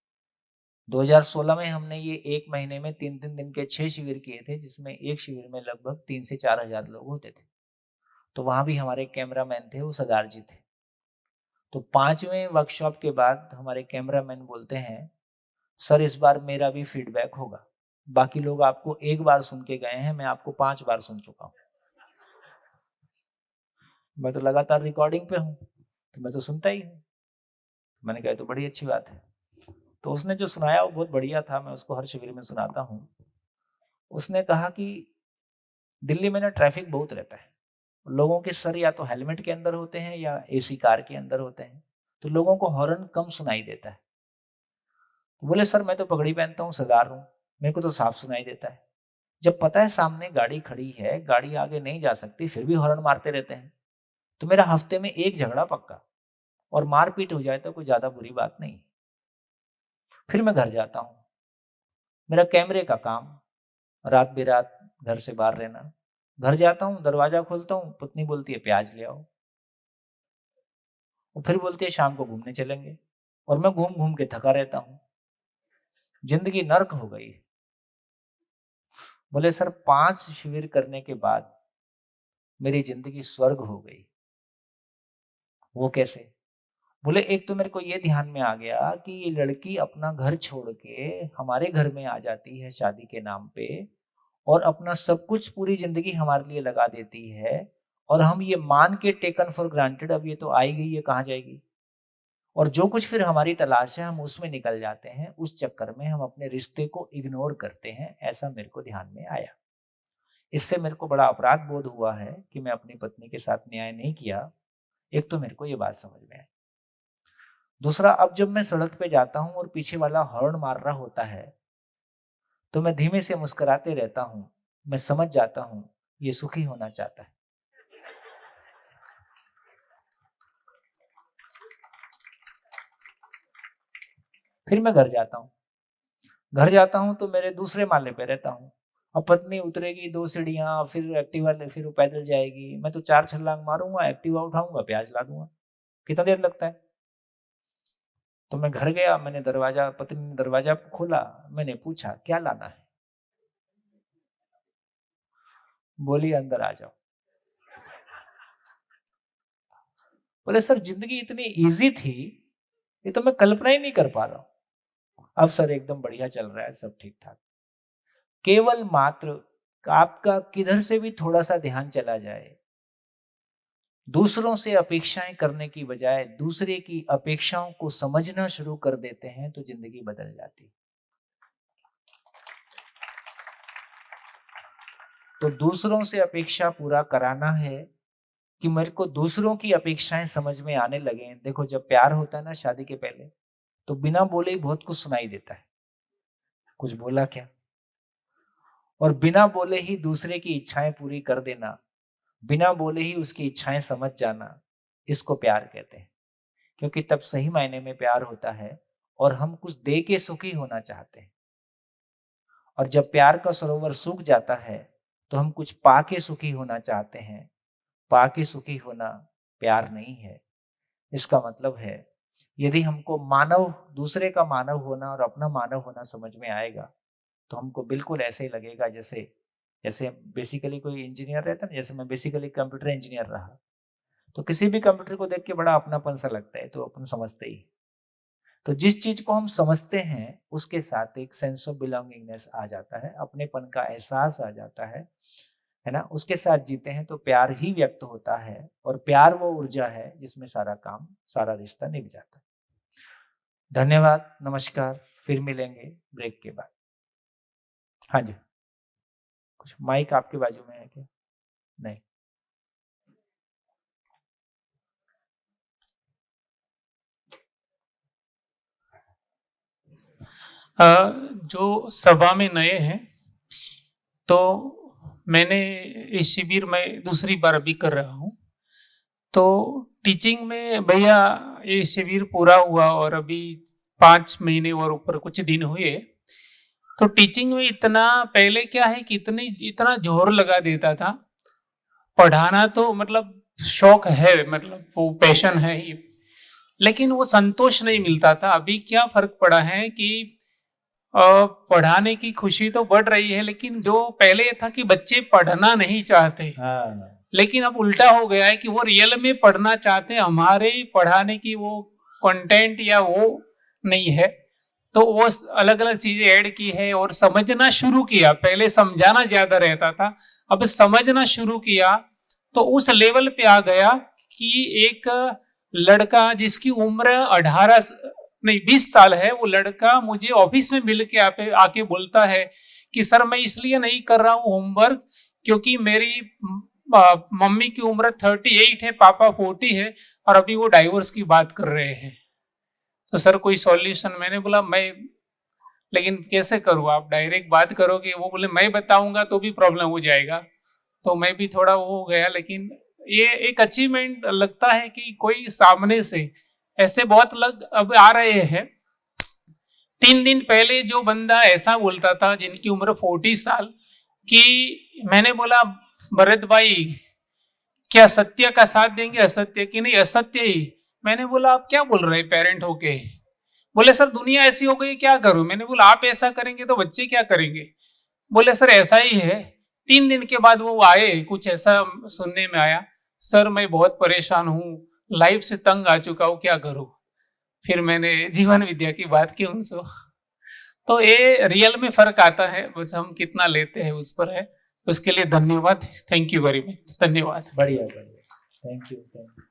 2016 में हमने ये 1 महीने में 3-3 दिन के 6 शिविर किए थे, जिसमें एक शिविर में लगभग 3 से 4 हजार लोग होते थे। तो वहां भी हमारे कैमरामैन थे, वो सरदार जी थे। तो 5वें वर्कशॉप के बाद हमारे कैमरामैन बोलते हैं, सर इस बार मेरा भी फीडबैक होगा। बाकी लोग आपको 1 बार सुन के गए हैं, मैं आपको 5 बार सुन चुका हूँ। मैं तो लगातार रिकॉर्डिंग पे हूँ, तो मैं तो सुनता ही हूँ। मैंने कहा तो बड़ी अच्छी बात है। तो उसने जो सुनाया वो बहुत बढ़िया था, मैं उसको हर शिविर में सुनाता हूँ। उसने कहा कि दिल्ली में ना ट्रैफिक बहुत रहता है, लोगों के सर या तो हेलमेट के अंदर होते हैं या एसी कार के अंदर होते हैं, तो लोगों को हॉर्न कम सुनाई देता है। तो बोले सर मैं तो पगड़ी पहनता हूँ, सरदार हूँ, मेरे को तो साफ सुनाई देता है। जब पता है सामने गाड़ी खड़ी है, गाड़ी आगे नहीं जा सकती, फिर भी हॉर्न मारते रहते हैं। तो मेरा हफ्ते में 1 झगड़ा पक्का, और मारपीट हो जाए तो कोई ज्यादा बुरी बात नहीं। फिर मैं घर जाता हूँ, मेरा कैमरे का काम, रात बेरात घर से बाहर रहना। घर जाता हूँ, दरवाजा खोलता हूँ, पत्नी बोलती है प्याज ले आओ, और फिर बोलती है शाम को घूमने चलेंगे, और मैं घूम घूम के थका रहता हूँ। जिंदगी नर्क हो गई। बोले सर 5 शिविर करने के बाद मेरी जिंदगी स्वर्ग हो गई। वो कैसे? बोले एक तो मेरे को ये ध्यान में आ गया कि ये लड़की अपना घर छोड़ के हमारे घर में आ जाती है शादी के नाम पे, और अपना सब कुछ पूरी जिंदगी हमारे लिए लगा देती है, और हम ये मान के टेकन फॉर ग्रांटेड अब ये तो आई गई है, कहाँ जाएगी, और जो कुछ फिर हमारी तलाश है हम उसमें निकल जाते हैं। उस चक्कर में हम अपने रिश्ते को इग्नोर करते हैं। ऐसा मेरे को ध्यान में आया। इससे मेरे को बड़ा अपराध बोध हुआ है कि मैं अपनी पत्नी के साथ न्याय नहीं किया। एक तो मेरे को ये बात समझ में आई। दूसरा, अब जब मैं सड़क पे जाता हूँ और पीछे वाला हॉर्न मार रहा होता है तो मैं धीमे से मुस्कुराते रहता हूँ। मैं समझ जाता हूँ ये सुखी होना चाहता है। फिर मैं घर जाता हूँ। घर जाता हूँ तो मेरे दूसरे माले पे रहता हूँ। अब पत्नी उतरेगी 2 सीढ़ियाँ, फिर एक्टिवा ले, फिर वो पैदल जाएगी। मैं तो 4 छलांग मारूंगा, एक्टिवा उठाऊंगा, प्याज ला दूंगा। कितना देर लगता है? तो मैं घर गया, मैंने पत्नी ने दरवाजा खोला, मैंने पूछा क्या लाना है? बोली अंदर आ जाओ। बोले सर जिंदगी इतनी इजी थी, ये तो मैं कल्पना ही नहीं कर पा रहा हूं। अब सर एकदम बढ़िया चल रहा है, सब ठीक ठाक। केवल मात्र आपका किधर से भी थोड़ा सा ध्यान चला जाए, दूसरों से अपेक्षाएं करने की बजाय दूसरे की अपेक्षाओं को समझना शुरू कर देते हैं तो जिंदगी बदल जाती। तो दूसरों से अपेक्षा पूरा कराना है कि मेरे को दूसरों की अपेक्षाएं समझ में आने लगे। देखो जब प्यार होता है ना शादी के पहले, तो बिना बोले ही बहुत कुछ सुनाई देता है, कुछ बोला क्या, और बिना बोले ही दूसरे की इच्छाएं पूरी कर देना, बिना बोले ही उसकी इच्छाएं समझ जाना, इसको प्यार कहते हैं। क्योंकि तब सही मायने में प्यार होता है और हम कुछ दे के सुखी होना चाहते हैं। और जब प्यार का सरोवर सूख जाता है तो हम कुछ पाके सुखी होना चाहते हैं। पाके सुखी होना प्यार नहीं है। इसका मतलब है यदि हमको मानव, दूसरे का मानव होना और अपना मानव होना समझ में आएगा तो हमको बिल्कुल ऐसे ही लगेगा जैसे बेसिकली कोई इंजीनियर रहता है ना, जैसे मैं बेसिकली कंप्यूटर इंजीनियर रहा तो किसी भी कंप्यूटर को देख के बड़ा अपनापन सा लगता है, तो अपन समझते ही। तो जिस चीज को हम समझते हैं उसके साथ एक सेंस ऑफ बिलोंगिंगनेस आ जाता है, अपनेपन का एहसास आ जाता है ना। उसके साथ जीते हैं तो प्यार ही व्यक्त होता है, और प्यार वो ऊर्जा है जिसमें सारा काम, सारा रिश्ता निभ जाता है। धन्यवाद, नमस्कार, फिर मिलेंगे ब्रेक के बाद। हाँ जी, कुछ माइक आपके बाजू में है क्या? नहीं। जो सभा में नए हैं, तो मैंने इस शिविर में दूसरी बार अभी कर रहा हूँ। तो टीचिंग में भैया ये शिविर पूरा हुआ और अभी 5 महीने और ऊपर कुछ दिन हुए। तो टीचिंग में इतना पहले क्या है कि इतना जोर लगा देता था। पढ़ाना तो मतलब शौक है, मतलब वो पैशन है ही, लेकिन वो संतोष नहीं मिलता था। अभी क्या फर्क पड़ा है कि पढ़ाने की खुशी तो बढ़ रही है, लेकिन जो पहले था कि बच्चे पढ़ना नहीं चाहते, लेकिन अब उल्टा हो गया है कि वो रियल में पढ़ना चाहते हैं। हमारे पढ़ाने की वो कंटेंट या वो नहीं है, तो वो अलग अलग चीजें ऐड की है और समझना शुरू किया। पहले समझाना ज्यादा रहता था, अब समझना शुरू किया तो उस लेवल पे आ गया कि एक लड़का जिसकी उम्र 20 साल है, वो लड़का मुझे ऑफिस में मिल के आके बोलता है कि सर मैं इसलिए नहीं कर रहा हूँ होमवर्क क्योंकि मेरी मम्मी की उम्र 38 है, पापा 40 है, और अभी वो डाइवोर्स की बात कर रहे हैं। तो सर कोई सॉल्यूशन? मैंने बोला लेकिन कैसे करूँ? आप डायरेक्ट बात करोगे? वो बोले मैं बताऊंगा तो भी प्रॉब्लम हो जाएगा। तो मैं भी थोड़ा वो हो गया, लेकिन ये एक अचीवमेंट लगता है कि कोई सामने से ऐसे बहुत लोग अब आ रहे हैं। 3 दिन पहले जो बंदा ऐसा बोलता था जिनकी उम्र 40 साल कि मैंने बोला भरत भाई क्या सत्य का साथ देंगे, असत्य की? नहीं, असत्य ही। मैंने बोला आप क्या बोल रहे पेरेंट होके? बोले सर दुनिया ऐसी हो गई, क्या करूं? मैंने बोला आप ऐसा करेंगे तो बच्चे क्या करेंगे? बोले सर ऐसा ही है। 3 दिन के बाद वो आए, कुछ ऐसा सुनने में आया, सर मैं बहुत परेशान हूँ, लाइफ से तंग आ चुका हूँ, क्या करूं? फिर मैंने जीवन विद्या की बात की उनसे। तो ये रियल में फर्क आता है, बस हम कितना लेते हैं उस पर है। उसके लिए धन्यवाद, थैंक यू वेरी मच, धन्यवाद। बढ़िया, थैंक यू।